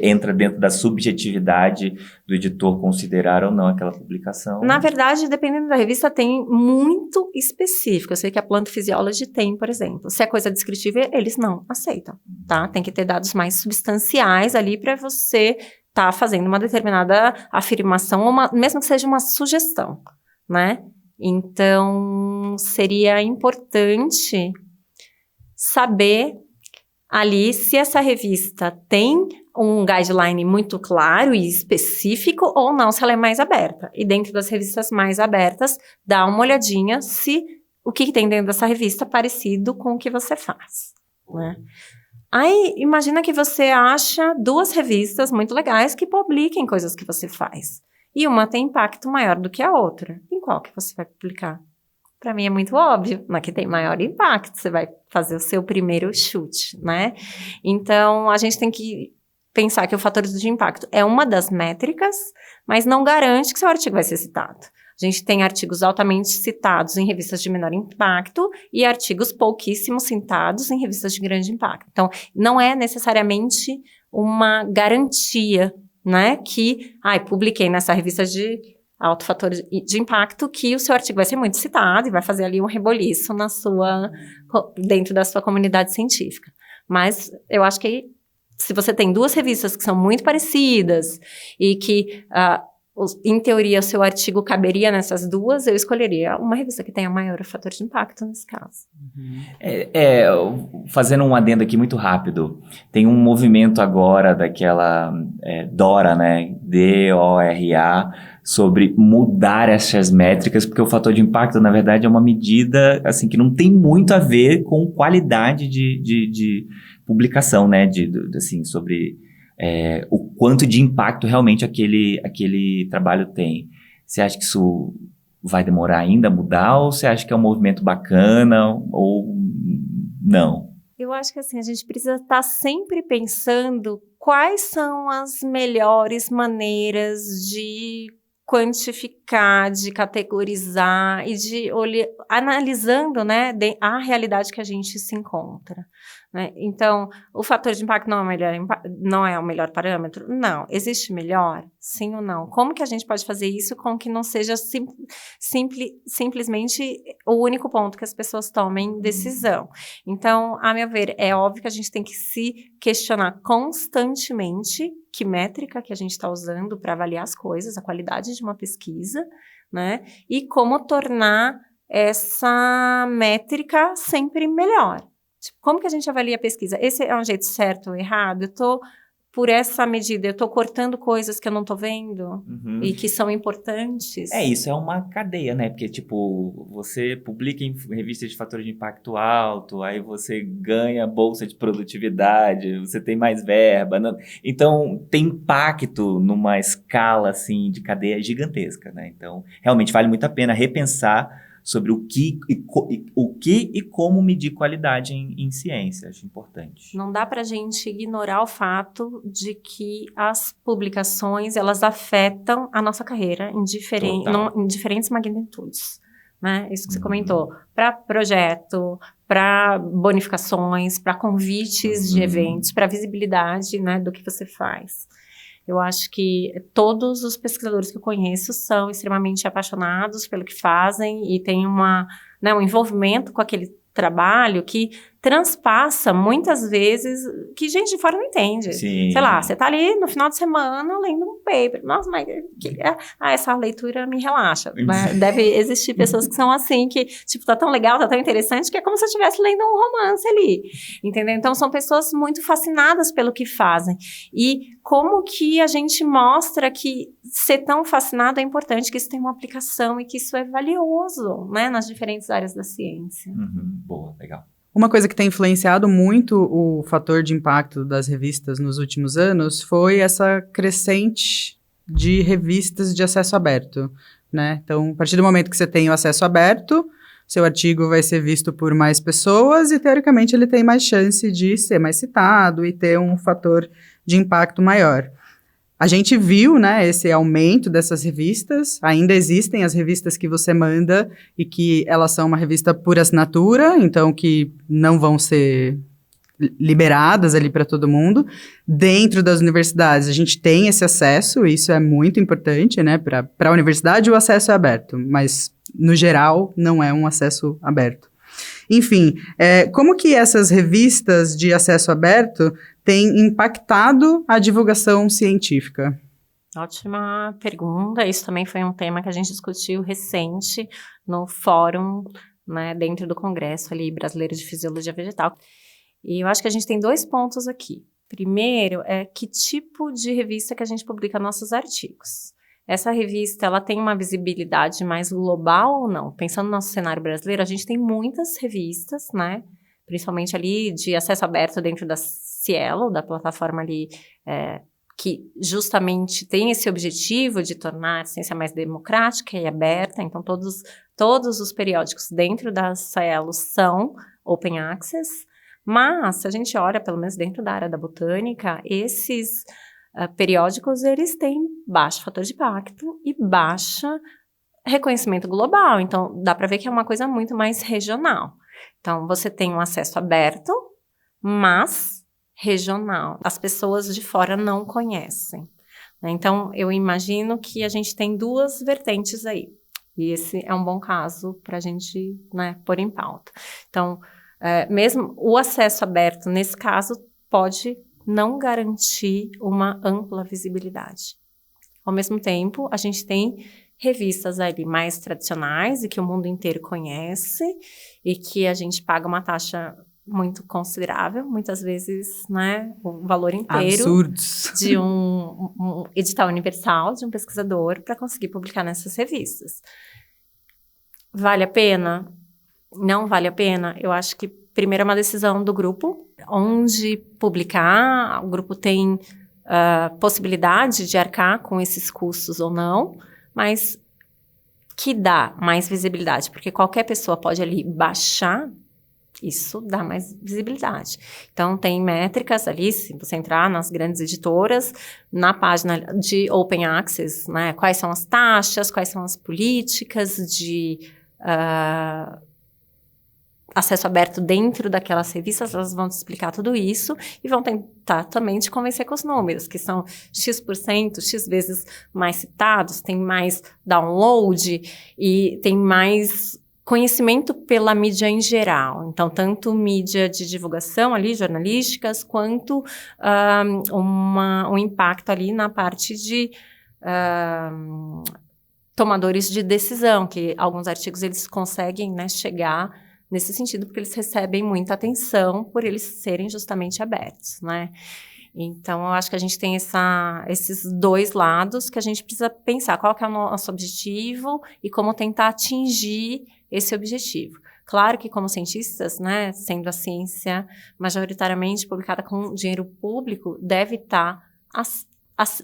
Entra dentro da subjetividade do editor considerar ou não aquela publicação. Na verdade, dependendo da revista, tem muito específico. Eu sei que a Plant Physiology tem, por exemplo. Se é coisa descritiva, eles não aceitam, tá? Tem que ter dados mais substanciais ali para você estar fazendo uma determinada afirmação, mesmo que seja uma sugestão, né? Então, seria importante saber ali se essa revista tem um guideline muito claro e específico ou não, se ela é mais aberta. E dentro das revistas mais abertas, dá uma olhadinha se o que tem dentro dessa revista é parecido com o que você faz, né? Aí, imagina que você acha 2 revistas muito legais que publiquem coisas que você faz. E uma tem impacto maior do que a outra. Em qual que você vai publicar? Para mim é muito óbvio, na que tem maior impacto, você vai fazer o seu primeiro chute, né? Então, a gente tem que pensar que o fator de impacto é uma das métricas, mas não garante que seu artigo vai ser citado. A gente tem artigos altamente citados em revistas de menor impacto e artigos pouquíssimo citados em revistas de grande impacto. Então, não é necessariamente uma garantia, né, que, publiquei nessa revista de alto fator de impacto, que o seu artigo vai ser muito citado e vai fazer ali um reboliço dentro da sua comunidade científica. Mas eu acho que se você tem 2 revistas que são muito parecidas e que, em teoria, o seu artigo caberia nessas 2, eu escolheria uma revista que tenha maior fator de impacto nesse caso. Fazendo um adendo aqui muito rápido, tem um movimento agora daquela DORA, né, DORA, sobre mudar essas métricas, porque o fator de impacto, na verdade, é uma medida assim, que não tem muito a ver com qualidade de publicação, né, assim, sobre o quanto de impacto realmente aquele trabalho tem. Você acha que isso vai demorar ainda a mudar, ou você acha que é um movimento bacana, ou não? Eu acho que assim, a gente precisa estar sempre pensando quais são as melhores maneiras de quantificar, de categorizar e de analisando, né, a realidade que a gente se encontra, né? Então, o fator de impacto não é o melhor parâmetro? Não. Existe melhor? Sim ou não? Como que a gente pode fazer isso com que não seja simplesmente o único ponto que as pessoas tomem decisão? Então, a meu ver, é óbvio que a gente tem que se questionar constantemente que métrica que a gente está usando para avaliar as coisas, a qualidade de uma pesquisa, né? E como tornar essa métrica sempre melhor. Tipo, como que a gente avalia a pesquisa? Esse é um jeito certo ou errado? Eu estou, por essa medida, eu estou cortando coisas que eu não estou vendo e que são importantes? Isso é uma cadeia, né? Porque, tipo, você publica em revistas de fator de impacto alto, aí você ganha bolsa de produtividade, você tem mais verba. Então, tem impacto numa escala, assim, de cadeia gigantesca, né? Então, realmente vale muito a pena repensar sobre o que e como medir qualidade em ciência. Acho importante. Não dá para a gente ignorar o fato de que as publicações, elas afetam a nossa carreira em diferentes magnitudes, né? Isso que você comentou. Para projeto, para bonificações, para convites de eventos, para visibilidade, né, do que você faz. Eu acho que todos os pesquisadores que eu conheço são extremamente apaixonados pelo que fazem e têm um envolvimento com aquele trabalho que transpassa muitas vezes que gente de fora não entende. Sim. Sei lá, você tá ali no final de semana lendo um paper. Nossa, mas essa leitura me relaxa. Deve existir pessoas que são assim, que tipo, tá tão legal, tá tão interessante, que é como se eu estivesse lendo um romance ali. Entendeu? Então, são pessoas muito fascinadas pelo que fazem. E como que a gente mostra que ser tão fascinado é importante, que isso tem uma aplicação e que isso é valioso, né, nas diferentes áreas da ciência. Boa, legal. Uma coisa que tem influenciado muito o fator de impacto das revistas nos últimos anos foi essa crescente de revistas de acesso aberto, né? Então, a partir do momento que você tem o acesso aberto, seu artigo vai ser visto por mais pessoas e, teoricamente, ele tem mais chance de ser mais citado e ter um fator de impacto maior. A gente viu, né, esse aumento dessas revistas. Ainda existem as revistas que você manda e que elas são uma revista por assinatura, então que não vão ser liberadas ali para todo mundo. Dentro das universidades, a gente tem esse acesso, e isso é muito importante, né? Para a universidade, o acesso é aberto, mas, no geral, não é um acesso aberto. Enfim, como que essas revistas de acesso aberto têm impactado a divulgação científica? Ótima pergunta. Isso também foi um tema que a gente discutiu recente no fórum, né, dentro do Congresso ali, Brasileiro de Fisiologia Vegetal. E eu acho que a gente tem 2 pontos aqui. Primeiro, é que tipo de revista que a gente publica nossos artigos. Essa revista, ela tem uma visibilidade mais global ou não? Pensando no nosso cenário brasileiro, a gente tem muitas revistas, né? Principalmente ali de acesso aberto dentro da Cielo, da plataforma ali, que justamente tem esse objetivo de tornar a ciência mais democrática e aberta. Então, todos os periódicos dentro da Cielo são open access. Mas, se a gente olha, pelo menos dentro da área da botânica, esses periódicos, eles têm baixo fator de impacto e baixo reconhecimento global. Então, dá para ver que é uma coisa muito mais regional. Então, você tem um acesso aberto, mas regional. As pessoas de fora não conhecem. Então, eu imagino que a gente tem 2 vertentes aí. E esse é um bom caso para a gente, né, pôr em pauta. Então, mesmo o acesso aberto, nesse caso, pode não garantir uma ampla visibilidade. Ao mesmo tempo, a gente tem revistas ali mais tradicionais e que o mundo inteiro conhece e que a gente paga uma taxa muito considerável, muitas vezes, né, o valor inteiro Absurdos. de um edital universal de um pesquisador para conseguir publicar nessas revistas. Vale a pena? Não vale a pena? Eu acho que primeiro é uma decisão do grupo, onde publicar, o grupo tem possibilidade de arcar com esses custos ou não, mas que dá mais visibilidade, porque qualquer pessoa pode ali baixar, isso dá mais visibilidade. Então, tem métricas ali, se você entrar nas grandes editoras, na página de Open Access, né, quais são as taxas, quais são as políticas de acesso aberto dentro daquelas revistas, elas vão te explicar tudo isso e vão tentar também te convencer com os números, que são X%, X vezes mais citados, tem mais download e tem mais conhecimento pela mídia em geral. Então, tanto mídia de divulgação ali, jornalísticas, quanto um impacto ali na parte de tomadores de decisão, que alguns artigos eles conseguem, né, chegar nesse sentido, porque eles recebem muita atenção por eles serem justamente abertos, né? Então, eu acho que a gente tem esses 2 lados que a gente precisa pensar qual que é o nosso objetivo e como tentar atingir esse objetivo. Claro que, como cientistas, né, sendo a ciência majoritariamente publicada com dinheiro público, deve estar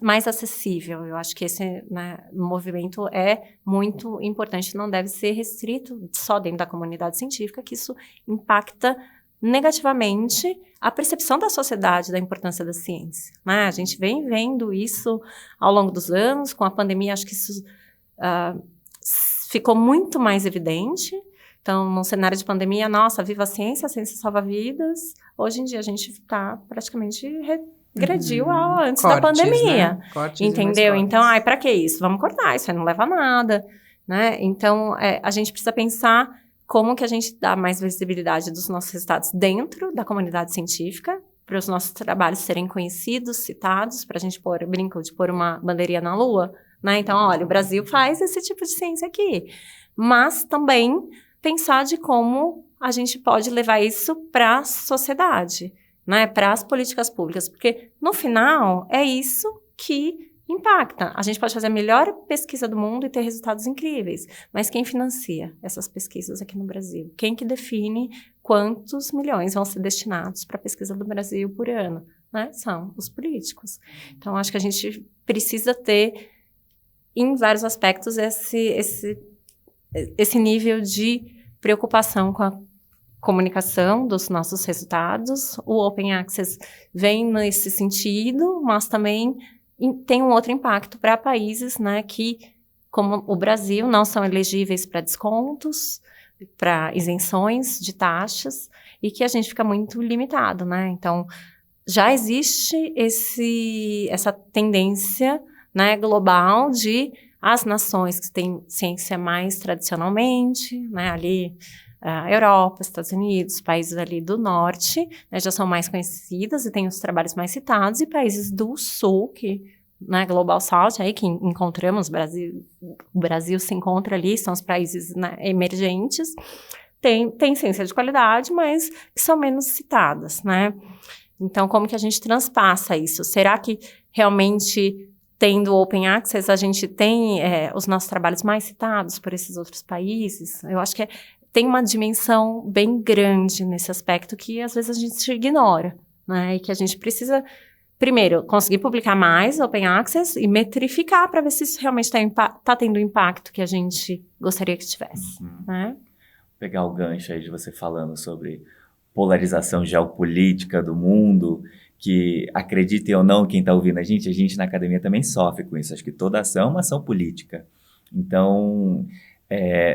mais acessível. Eu acho que esse, né, movimento é muito importante, não deve ser restrito só dentro da comunidade científica, que isso impacta negativamente a percepção da sociedade da importância da ciência, né? A gente vem vendo isso ao longo dos anos, com a pandemia acho que isso ficou muito mais evidente. Então, num cenário de pandemia, nossa, viva a ciência salva vidas. Hoje em dia a gente está praticamente regrediu antes da pandemia, né? Cortes, entendeu? Então, para que isso? Vamos cortar, isso aí não leva a nada, né? Então, a gente precisa pensar como que a gente dá mais visibilidade dos nossos resultados dentro da comunidade científica, para os nossos trabalhos serem conhecidos, citados, para a gente brinco de pôr uma bandeirinha na lua, né? Então, olha, o Brasil faz esse tipo de ciência aqui. Mas também pensar de como a gente pode levar isso para a sociedade, né? Para as políticas públicas, porque no final é isso que impacta. A gente pode fazer a melhor pesquisa do mundo e ter resultados incríveis, mas quem financia essas pesquisas aqui no Brasil? Quem que define quantos milhões vão ser destinados para a pesquisa do Brasil por ano? Né? São os políticos. Então, acho que a gente precisa ter, em vários aspectos, esse nível de preocupação com a comunicação dos nossos resultados. O Open Access vem nesse sentido, mas também tem um outro impacto para países, né, que, como o Brasil, não são elegíveis para descontos, para isenções de taxas, e que a gente fica muito limitado, né? Então, já existe essa tendência, né, global de as nações que têm ciência mais tradicionalmente, né, ali Europa, Estados Unidos, países ali do norte, né, já são mais conhecidas e têm os trabalhos mais citados, e países do sul, que né, Global South, aí que encontramos, o Brasil se encontra ali, são os países, né, emergentes, tem ciência de qualidade, mas que são menos citadas, né? Então, como que a gente transpassa isso? Será que realmente, tendo Open Access, a gente tem os nossos trabalhos mais citados por esses outros países? Eu acho que tem uma dimensão bem grande nesse aspecto que, às vezes, a gente ignora, né? E que a gente precisa, primeiro, conseguir publicar mais Open Access e metrificar para ver se isso realmente tá tendo o impacto que a gente gostaria que tivesse, né? Pegar o gancho aí de você falando sobre polarização geopolítica do mundo, que acreditem ou não quem está ouvindo a gente na academia também sofre com isso. Acho que toda ação é uma ação política. Então,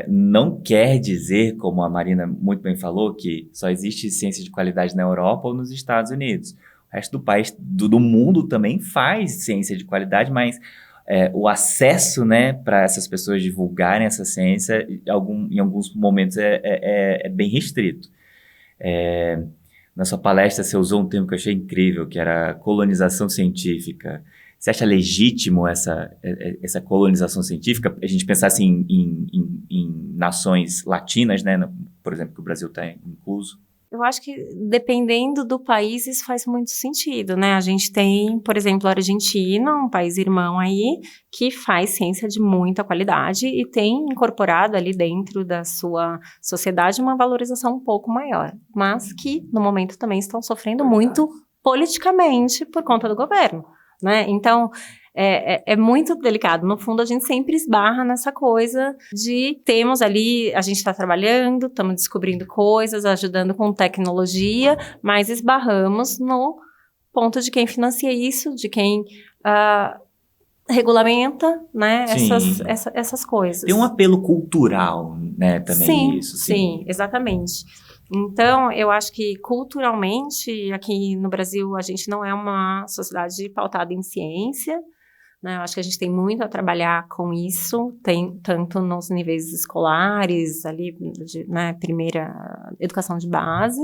não quer dizer, como a Marina muito bem falou, que só existe ciência de qualidade na Europa ou nos Estados Unidos. O resto do país, do mundo também faz ciência de qualidade, mas o acesso, né, para essas pessoas divulgarem essa ciência, em alguns momentos é bem restrito. Na sua palestra você usou um termo que eu achei incrível, que era colonização científica. Você acha legítimo essa colonização científica? A gente pensar assim em nações latinas, né, por exemplo, que o Brasil está incluso. Eu acho que, dependendo do país, isso faz muito sentido, né? A gente tem, por exemplo, a Argentina, um país irmão aí, que faz ciência de muita qualidade e tem incorporado ali dentro da sua sociedade uma valorização um pouco maior, mas que, no momento, também estão sofrendo muito politicamente por conta do governo, né? Então, é muito delicado. No fundo, a gente sempre esbarra nessa coisa de temos ali, a gente está trabalhando, estamos descobrindo coisas, ajudando com tecnologia, mas esbarramos no ponto de quem financia isso, de quem regulamenta, né, essas coisas. Tem um apelo cultural, né, também sim, isso. Sim, exatamente. Então, eu acho que culturalmente, aqui no Brasil, a gente não é uma sociedade pautada em ciência, né? Eu acho que a gente tem muito a trabalhar com isso, tanto nos níveis escolares, ali, né, primeira educação de base,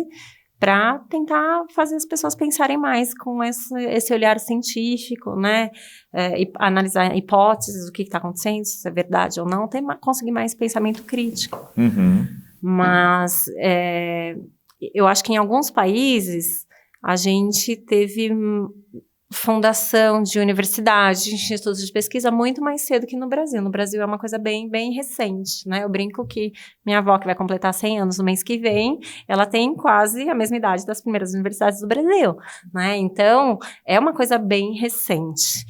para tentar fazer as pessoas pensarem mais com esse olhar científico, né? Analisar hipóteses, o que está acontecendo, se é verdade ou não, conseguir mais pensamento crítico. Uhum. Mas eu acho que em alguns países a gente teve fundação de universidade, de institutos de pesquisa muito mais cedo que no Brasil. No Brasil é uma coisa bem, bem recente, né? Eu brinco que minha avó, que vai completar 100 anos no mês que vem, ela tem quase a mesma idade das primeiras universidades do Brasil, né? Então, é uma coisa bem recente.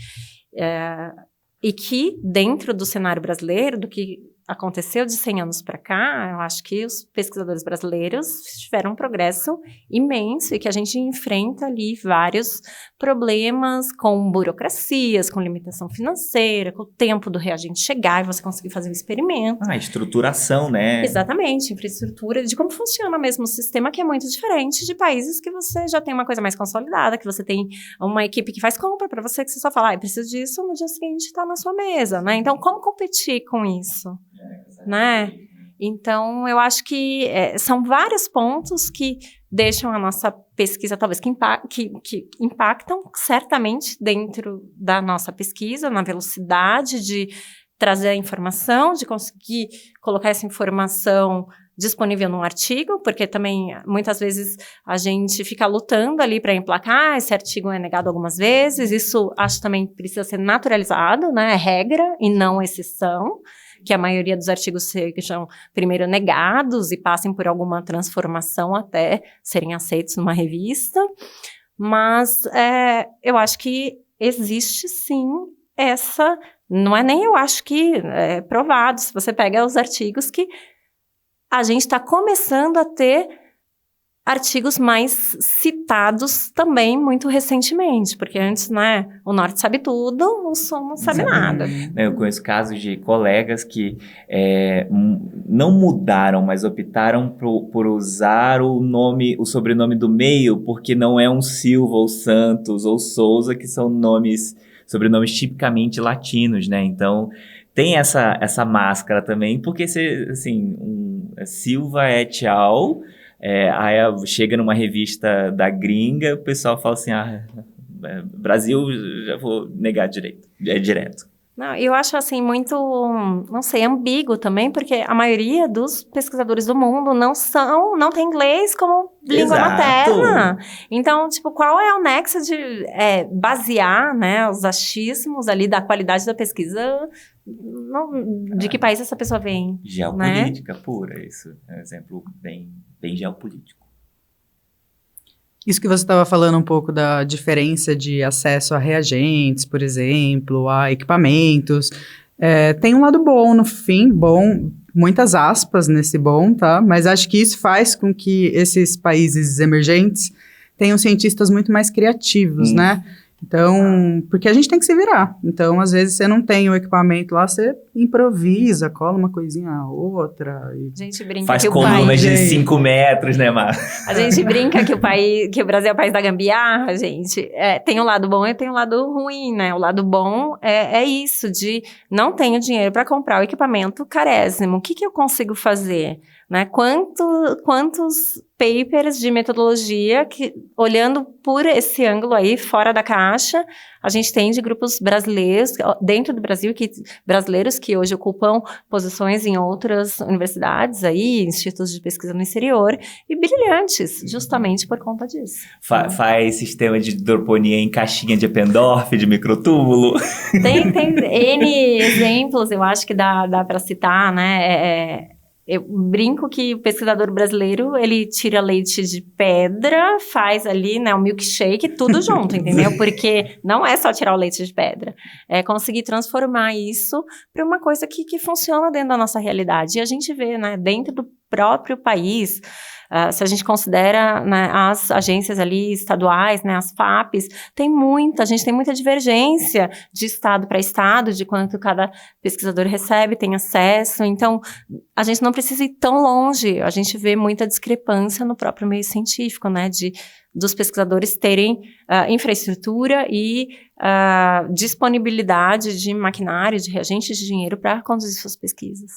E que, dentro do cenário brasileiro, do que aconteceu de 100 anos para cá, eu acho que os pesquisadores brasileiros tiveram um progresso imenso e que a gente enfrenta ali vários problemas com burocracias, com limitação financeira, com o tempo do reagente chegar e você conseguir fazer um experimento. Estruturação, né? Exatamente, infraestrutura, de como funciona mesmo o sistema, que é muito diferente de países que você já tem uma coisa mais consolidada, que você tem uma equipe que faz compra para você, que você só fala, preciso disso, no dia seguinte está na sua mesa, né? Então, como competir com isso? Né? Então, eu acho que são vários pontos que deixam a nossa pesquisa, talvez, que impactam certamente dentro da nossa pesquisa, na velocidade de trazer a informação, de conseguir colocar essa informação disponível num artigo, porque também, muitas vezes, a gente fica lutando ali para emplacar, esse artigo é negado algumas vezes, isso acho também precisa ser naturalizado, né? É regra e não exceção, que a maioria dos artigos sejam primeiro negados e passem por alguma transformação até serem aceitos numa revista, mas eu acho que existe sim não é nem eu acho que é provado, se você pega os artigos que a gente está começando a ter artigos mais citados também muito recentemente, porque antes, né, o Norte sabe tudo, o Sul não sabe nada. Eu conheço casos de colegas que não mudaram, mas optaram por usar o sobrenome do meio, porque não é um Silva, ou Santos, ou Souza, que são sobrenomes tipicamente latinos, né? Então, tem essa máscara também, porque Silva é tchau. Aí chega numa revista da gringa, o pessoal fala assim, Brasil, já vou negar direto. Não, eu acho assim muito, não sei, ambíguo também, porque a maioria dos pesquisadores do mundo não tem inglês como língua Exato. materna. Então, tipo, qual é o nexo de basear, né, os achismos ali da qualidade da pesquisa, de que país essa pessoa vem? Geopolítica pura, isso é um exemplo bem geopolítico. Isso que você estava falando um pouco da diferença de acesso a reagentes, por exemplo, a equipamentos, tem um lado bom no fim, bom, muitas aspas nesse bom, tá? Mas acho que isso faz com que esses países emergentes tenham cientistas muito mais criativos, né? Então, porque a gente tem que se virar. Então, às vezes, você não tem o equipamento lá, você improvisa, cola uma coisinha a outra. A gente brinca Faz que o colunas de 5 metros, né, Mar? A gente brinca que o Brasil é o país da gambiarra, gente. Tem um lado bom e tem um lado ruim, né? O lado bom é isso, de não tenho dinheiro para comprar o equipamento carésimo. O que eu consigo fazer? Né? Quantos papers de metodologia que, olhando por esse ângulo aí, fora da caixa, a gente tem de grupos brasileiros, dentro do Brasil, brasileiros que hoje ocupam posições em outras universidades aí, institutos de pesquisa no exterior, e brilhantes, justamente por conta disso. Faz sistema de hidroponia em caixinha de Eppendorf, de microtúbulo. Tem N exemplos, eu acho que dá para citar, né? Eu brinco que o pesquisador brasileiro, ele tira leite de pedra, faz ali, né, o milkshake, tudo junto, entendeu? Porque não é só tirar o leite de pedra, é conseguir transformar isso para uma coisa que funciona dentro da nossa realidade. E a gente vê, né, dentro do próprio país, se a gente considera, né, as agências ali estaduais, né, as FAPs, a gente tem muita divergência de estado para estado, de quanto cada pesquisador recebe, tem acesso. Então, a gente não precisa ir tão longe. A gente vê muita discrepância no próprio meio científico, né, dos pesquisadores terem infraestrutura e disponibilidade de maquinário, de reagentes, de dinheiro para conduzir suas pesquisas.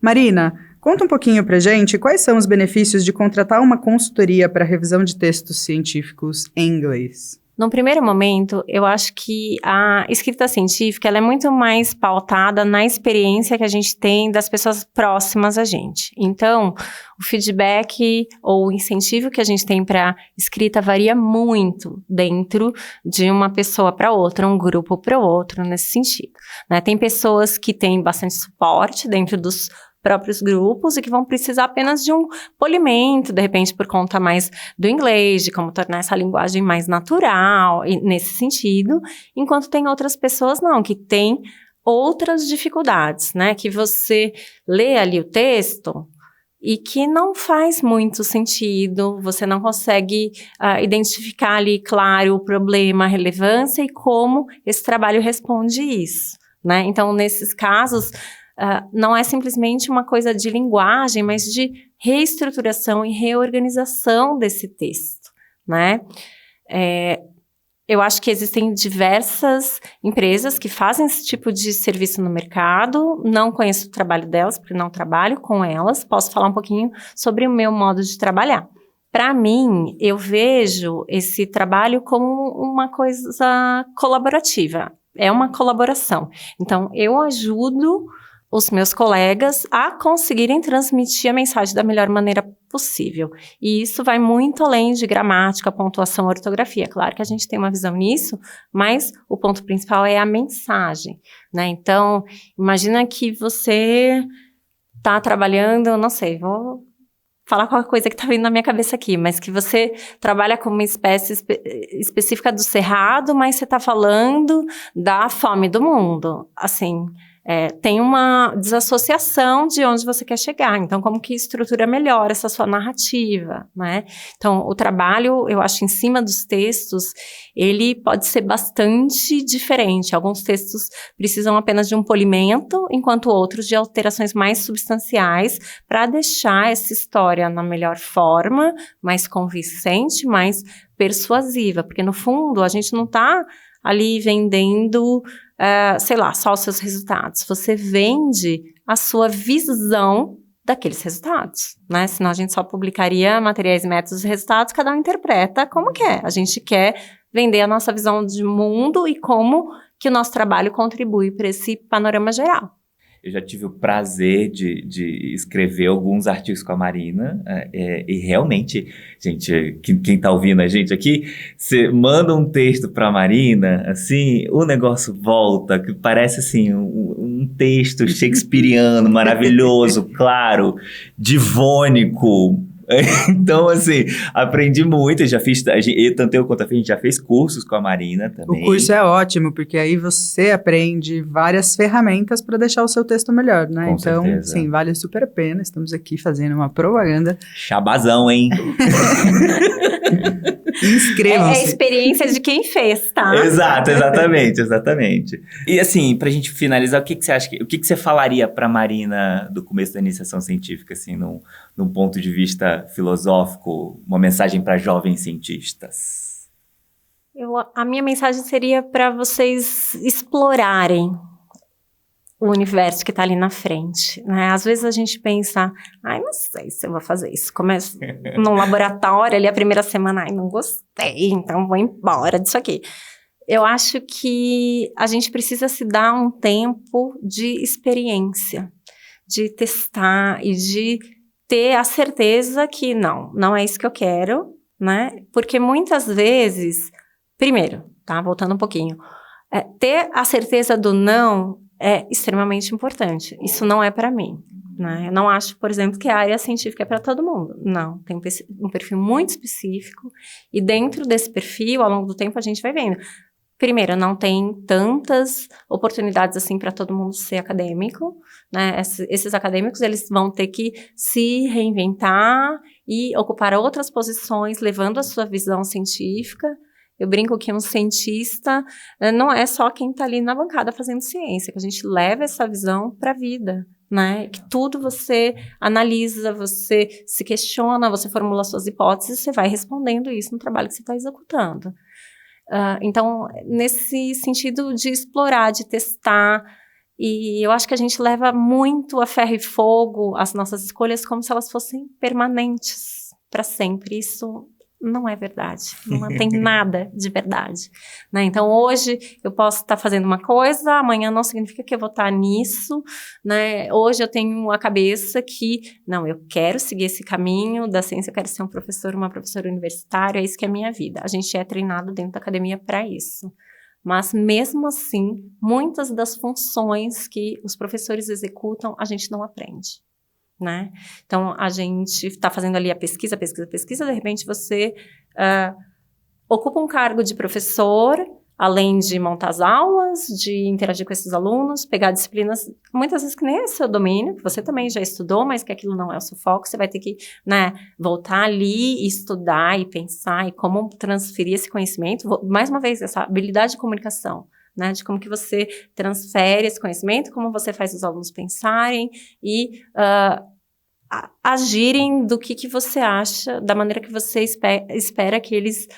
Marina, conta um pouquinho pra gente quais são os benefícios de contratar uma consultoria para revisão de textos científicos em inglês. Num primeiro momento, eu acho que a escrita científica ela é muito mais pautada na experiência que a gente tem das pessoas próximas a gente. Então, o feedback ou o incentivo que a gente tem para escrita varia muito dentro de uma pessoa para outra, um grupo para outro, nesse sentido, né? Tem pessoas que têm bastante suporte dentro dos próprios grupos e que vão precisar apenas de um polimento, de repente por conta mais do inglês, de como tornar essa linguagem mais natural, e nesse sentido, enquanto tem outras pessoas não, que têm outras dificuldades, né, que você lê ali o texto e que não faz muito sentido, você não consegue identificar ali, claro, o problema, a relevância e como esse trabalho responde isso, né, então nesses casos, não é simplesmente uma coisa de linguagem, mas de reestruturação e reorganização desse texto, né? Eu acho que existem diversas empresas que fazem esse tipo de serviço no mercado, não conheço o trabalho delas, porque não trabalho com elas, posso falar um pouquinho sobre o meu modo de trabalhar. Para mim, eu vejo esse trabalho como uma coisa colaborativa, é uma colaboração. Então, eu ajudo os meus colegas a conseguirem transmitir a mensagem da melhor maneira possível. E isso vai muito além de gramática, pontuação, ortografia. Claro que a gente tem uma visão nisso, mas o ponto principal é a mensagem, né? Então, imagina que você está trabalhando, não sei, vou falar qualquer coisa que está vindo na minha cabeça aqui, mas que você trabalha com uma espécie específica do cerrado, mas você está falando da fome do mundo, assim... tem uma desassociação de onde você quer chegar. Então, como que estrutura melhor essa sua narrativa, né? Então, o trabalho, eu acho, em cima dos textos, ele pode ser bastante diferente. Alguns textos precisam apenas de um polimento, enquanto outros de alterações mais substanciais para deixar essa história na melhor forma, mais convincente, mais persuasiva. Porque, no fundo, a gente não está ali vendendo... sei lá, só os seus resultados. Você vende a sua visão daqueles resultados, né? Senão a gente só publicaria materiais, métodos e resultados, cada um interpreta como quer. A gente quer vender a nossa visão de mundo e como que o nosso trabalho contribui para esse panorama geral. Eu já tive o prazer de escrever alguns artigos com a Marina, e realmente, gente, quem tá ouvindo a gente aqui, você manda um texto pra Marina, assim, o negócio volta, que parece assim, um texto shakespeariano, maravilhoso, claro, divônico. Então, assim, aprendi muito, tanto eu quanto a Fê, a gente já fez cursos com a Marina também. O curso é ótimo, porque aí você aprende várias ferramentas para deixar o seu texto melhor, né? Com então, certeza. sim, vale super a pena. Estamos aqui fazendo uma propaganda. Chabazão, hein? É a Inscrevam-se. experiência de quem fez, tá? Exato, exatamente. E assim, pra gente finalizar, o que você acha o que você falaria pra Marina do começo da iniciação científica, assim, num ponto de vista filosófico, uma mensagem para jovens cientistas? A minha mensagem seria para vocês explorarem o universo que está ali na frente, né? Às vezes a gente pensa, não sei se eu vou fazer isso. Começo num laboratório ali a primeira semana, não gostei, então vou embora disso aqui. Eu acho que a gente precisa se dar um tempo de experiência, de testar e de ter a certeza que não é isso que eu quero, né? Porque muitas vezes, primeiro, tá? Voltando um pouquinho, ter a certeza do não é extremamente importante. Isso não é para mim, né? Eu não acho, por exemplo, que a área científica é para todo mundo. Não, tem um perfil muito específico e dentro desse perfil, ao longo do tempo, a gente vai vendo. Primeiro, não tem tantas oportunidades assim para todo mundo ser acadêmico, né? Esses acadêmicos, eles vão ter que se reinventar e ocupar outras posições, levando a sua visão científica. Eu brinco que um cientista não é só quem está ali na bancada fazendo ciência, que a gente leva essa visão para a vida, né? Que tudo você analisa, você se questiona, você formula suas hipóteses, você vai respondendo isso no trabalho que você está executando. Então, nesse sentido de explorar, de testar, e eu acho que a gente leva muito a ferro e fogo as nossas escolhas como se elas fossem permanentes para sempre. Isso não é verdade, não tem nada de verdade, né? Então, hoje eu posso estar fazendo uma coisa, amanhã não significa que eu vou estar nisso, né? Hoje eu tenho a cabeça que, não, eu quero seguir esse caminho da ciência, eu quero ser um professor, uma professora universitária, é isso que é a minha vida. A gente é treinado dentro da academia para isso. Mas, mesmo assim, muitas das funções que os professores executam, a gente não aprende, né? Então, a gente está fazendo ali a pesquisa, de repente você ocupa um cargo de professor, além de montar as aulas, de interagir com esses alunos, pegar disciplinas, muitas vezes que nem é seu domínio, que você também já estudou, mas que aquilo não é o seu foco, você vai ter que, né, voltar ali e estudar e pensar e como transferir esse conhecimento, mais uma vez, essa habilidade de comunicação, né, de como que você transfere esse conhecimento, como você faz os alunos pensarem e agirem do que você acha, da maneira que você espera que eles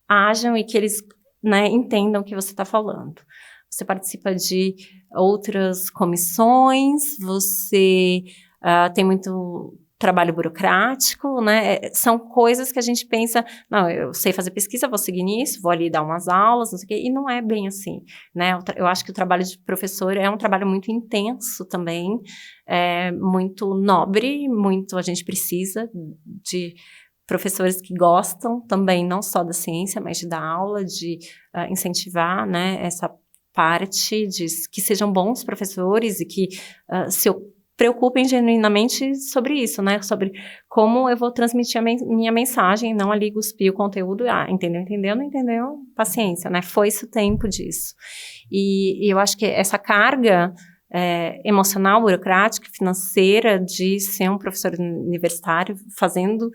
ajam e que eles, né, entendam o que você está falando. Você participa de outras comissões, você tem muito trabalho burocrático, né? São coisas que a gente pensa, não, eu sei fazer pesquisa, vou seguir nisso, vou ali dar umas aulas, não sei o quê, e não é bem assim, né? Eu acho que o trabalho de professor é um trabalho muito intenso também, muito nobre, a gente precisa de professores que gostam também, não só da ciência, mas de dar aula, de incentivar, né, essa parte, de que sejam bons professores e que se preocupem genuinamente sobre isso, né, sobre como eu vou transmitir a minha mensagem, não ali cuspir o conteúdo, entendeu, não entendeu, paciência, né, foi esse o tempo disso. E eu acho que essa carga emocional, burocrática, financeira de ser um professor universitário, fazendo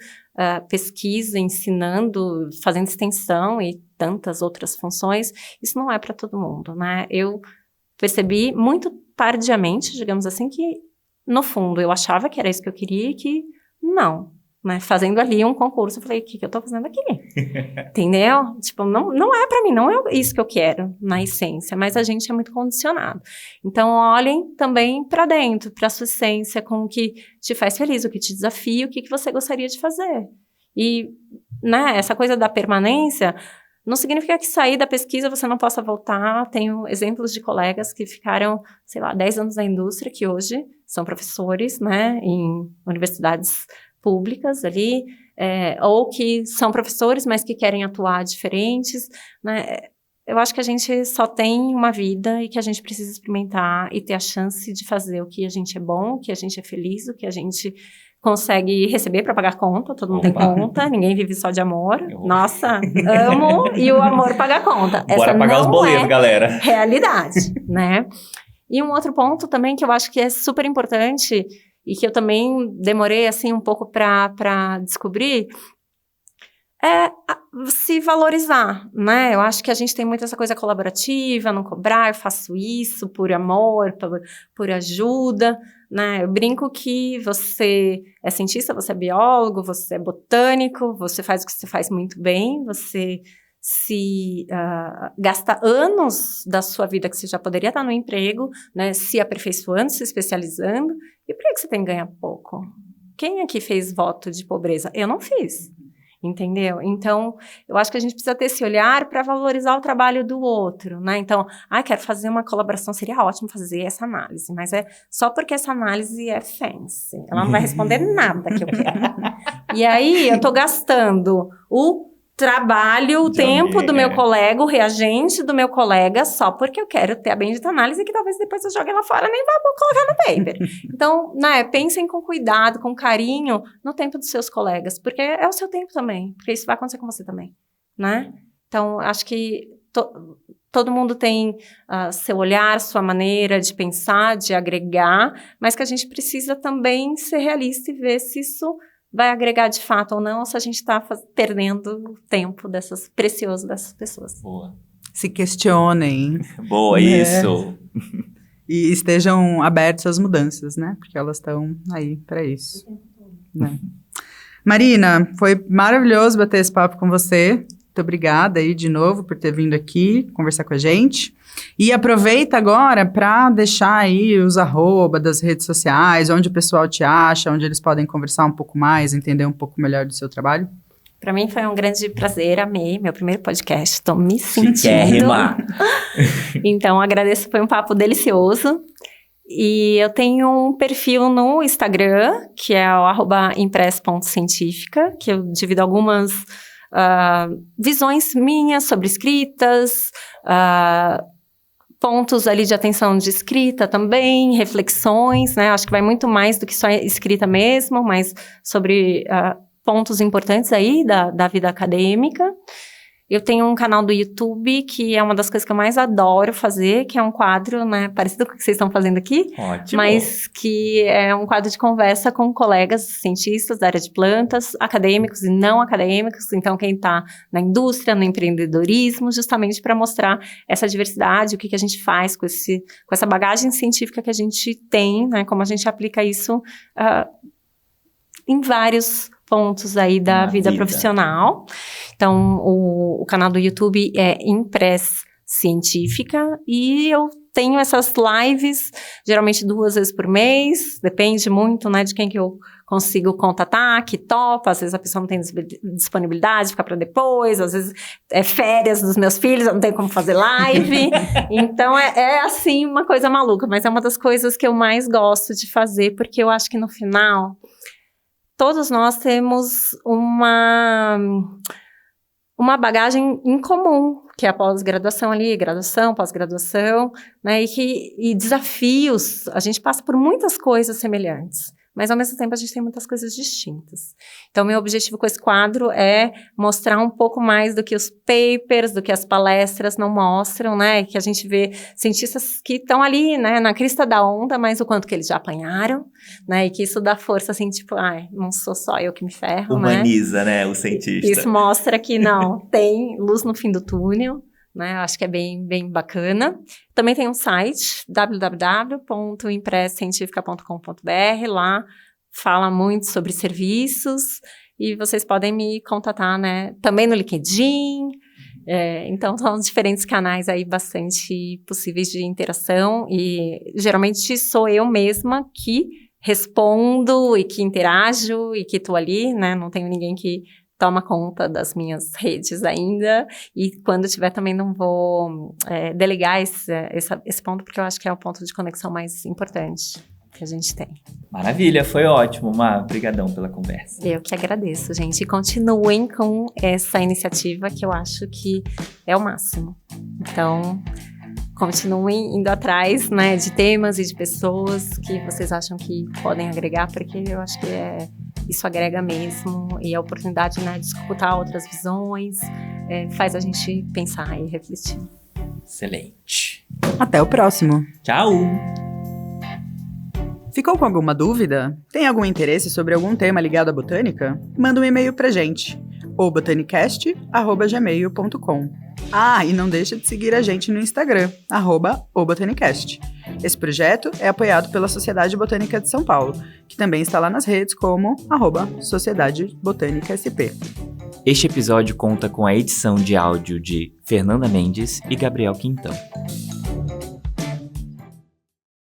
pesquisa, ensinando, fazendo extensão e tantas outras funções, isso não é para todo mundo, né? Eu percebi muito tardiamente, digamos assim, que no fundo eu achava que era isso que eu queria e que não, né? Fazendo ali um concurso, eu falei, o que eu tô fazendo aqui? Entendeu? Tipo, não é pra mim, não é isso que eu quero, na essência, mas a gente é muito condicionado. Então, olhem também pra dentro, pra sua essência, com o que te faz feliz, o que te desafia, o que você gostaria de fazer. E, né, essa coisa da permanência, Não significa que sair da pesquisa você não possa voltar. Tenho exemplos de colegas que ficaram, sei lá, 10 anos na indústria, que hoje são professores, né, em universidades públicas ali, ou que são professores, mas que querem atuar diferentes, né. Eu acho que a gente só tem uma vida e que a gente precisa experimentar e ter a chance de fazer o que a gente é bom, o que a gente é feliz, o que a gente consegue receber para pagar conta. Todo mundo tem conta, ninguém vive só de amor. Nossa, amo e o amor paga a conta. Bora Essa pagar os não boletos, galera. realidade, né? E um outro ponto também que eu acho que é super importante e que eu também demorei assim um pouco para descobrir é se valorizar, né? Eu acho que a gente tem muito essa coisa colaborativa, não cobrar, eu faço isso por amor, por ajuda, né? Eu brinco que você é cientista, você é biólogo, você é botânico, você faz o que você faz muito bem, você gasta anos da sua vida que você já poderia estar no emprego, né? Se aperfeiçoando, se especializando. E por que você tem que ganhar pouco? Quem aqui fez voto de pobreza? Eu não fiz. Entendeu? Então, eu acho que a gente precisa ter esse olhar para valorizar o trabalho do outro, né? Então, quero fazer uma colaboração, seria ótimo fazer essa análise, mas é só porque essa análise é fancy. Ela não vai responder nada que eu quero. E aí, eu tô gastando o trabalho, o tempo do meu colega, o reagente do meu colega, só porque eu quero ter a bendita análise que talvez depois eu jogue lá fora, nem vá colocar no paper. Então, né, pensem com cuidado, com carinho no tempo dos seus colegas, porque é o seu tempo também, porque isso vai acontecer com você também, né? Então, acho que todo mundo tem seu olhar, sua maneira de pensar, de agregar, mas que a gente precisa também ser realista e ver se isso vai agregar de fato ou não, ou se a gente está perdendo o tempo precioso dessas pessoas. Boa. Se questionem. Boa, isso. E estejam abertos às mudanças, né? Porque elas estão aí para isso. Né? Marina, foi maravilhoso bater esse papo com você. Muito obrigada aí de novo por ter vindo aqui conversar com a gente. E aproveita agora para deixar aí os @ das redes sociais, onde o pessoal te acha, onde eles podem conversar um pouco mais, entender um pouco melhor do seu trabalho. Para mim foi um grande prazer, amei meu primeiro podcast, estou me sentindo. Chiquérrima. Então, agradeço, foi um papo delicioso. E eu tenho um perfil no Instagram, que é o @impress.científica, que eu divido algumas visões minhas sobre escritas, pontos ali de atenção de escrita também, reflexões, né? Acho que vai muito mais do que só escrita mesmo, mas sobre pontos importantes aí da vida acadêmica. Eu tenho um canal do YouTube, que é uma das coisas que eu mais adoro fazer, que é um quadro, né, parecido com o que vocês estão fazendo aqui, Ótimo. mas que é um quadro de conversa com colegas cientistas da área de plantas, acadêmicos e não acadêmicos, então quem está na indústria, no empreendedorismo, justamente para mostrar essa diversidade, o que a gente faz com essa bagagem científica que a gente tem, né, como a gente aplica isso em vários pontos aí da vida profissional. Então, o canal do YouTube é Impress Científica e eu tenho essas lives, geralmente 2 vezes por mês, depende muito, né, de quem que eu consigo contatar, que topa, às vezes a pessoa não tem disponibilidade, fica para depois, às vezes é férias dos meus filhos, eu não tenho como fazer live, então é assim uma coisa maluca, mas é uma das coisas que eu mais gosto de fazer, porque eu acho que no final todos nós temos uma bagagem em comum, que é a pós-graduação ali, graduação, pós-graduação, né, e desafios. A gente passa por muitas coisas semelhantes, mas ao mesmo tempo a gente tem muitas coisas distintas. Então, meu objetivo com esse quadro é mostrar um pouco mais do que os papers, do que as palestras não mostram, né, que a gente vê cientistas que estão ali, né, na crista da onda, mas o quanto que eles já apanharam, né, e que isso dá força, assim, tipo, não sou só eu que me ferro, Humaniza, né, o cientista. Isso mostra que não, tem luz no fim do túnel, né, acho que é bem, bem bacana. Também tem um site, www.impresscientifica.com.br, lá fala muito sobre serviços e vocês podem me contatar, né, também no LinkedIn. Então, são diferentes canais aí bastante possíveis de interação e geralmente sou eu mesma que respondo e que interajo e que estou ali, né, não tenho ninguém que toma conta das minhas redes ainda, e quando tiver também não vou delegar esse ponto, porque eu acho que é o ponto de conexão mais importante que a gente tem. Maravilha, foi ótimo, Má. Obrigadão pela conversa. Eu que agradeço, gente. E continuem com essa iniciativa, que eu acho que é o máximo. Então, continuem indo atrás, né, de temas e de pessoas que vocês acham que podem agregar, porque eu acho que isso agrega mesmo, e a oportunidade, né, de escutar outras visões faz a gente pensar e refletir. Excelente. Até o próximo. Tchau! Ficou com alguma dúvida? Tem algum interesse sobre algum tema ligado à botânica? Manda um e-mail pra gente, obotanicast@gmail.com. E não deixa de seguir a gente no Instagram, @obotanicast. Esse projeto é apoiado pela Sociedade Botânica de São Paulo, que também está lá nas redes como @Sociedade Botânica SP. Este episódio conta com a edição de áudio de Fernanda Mendes e Gabriel Quintão.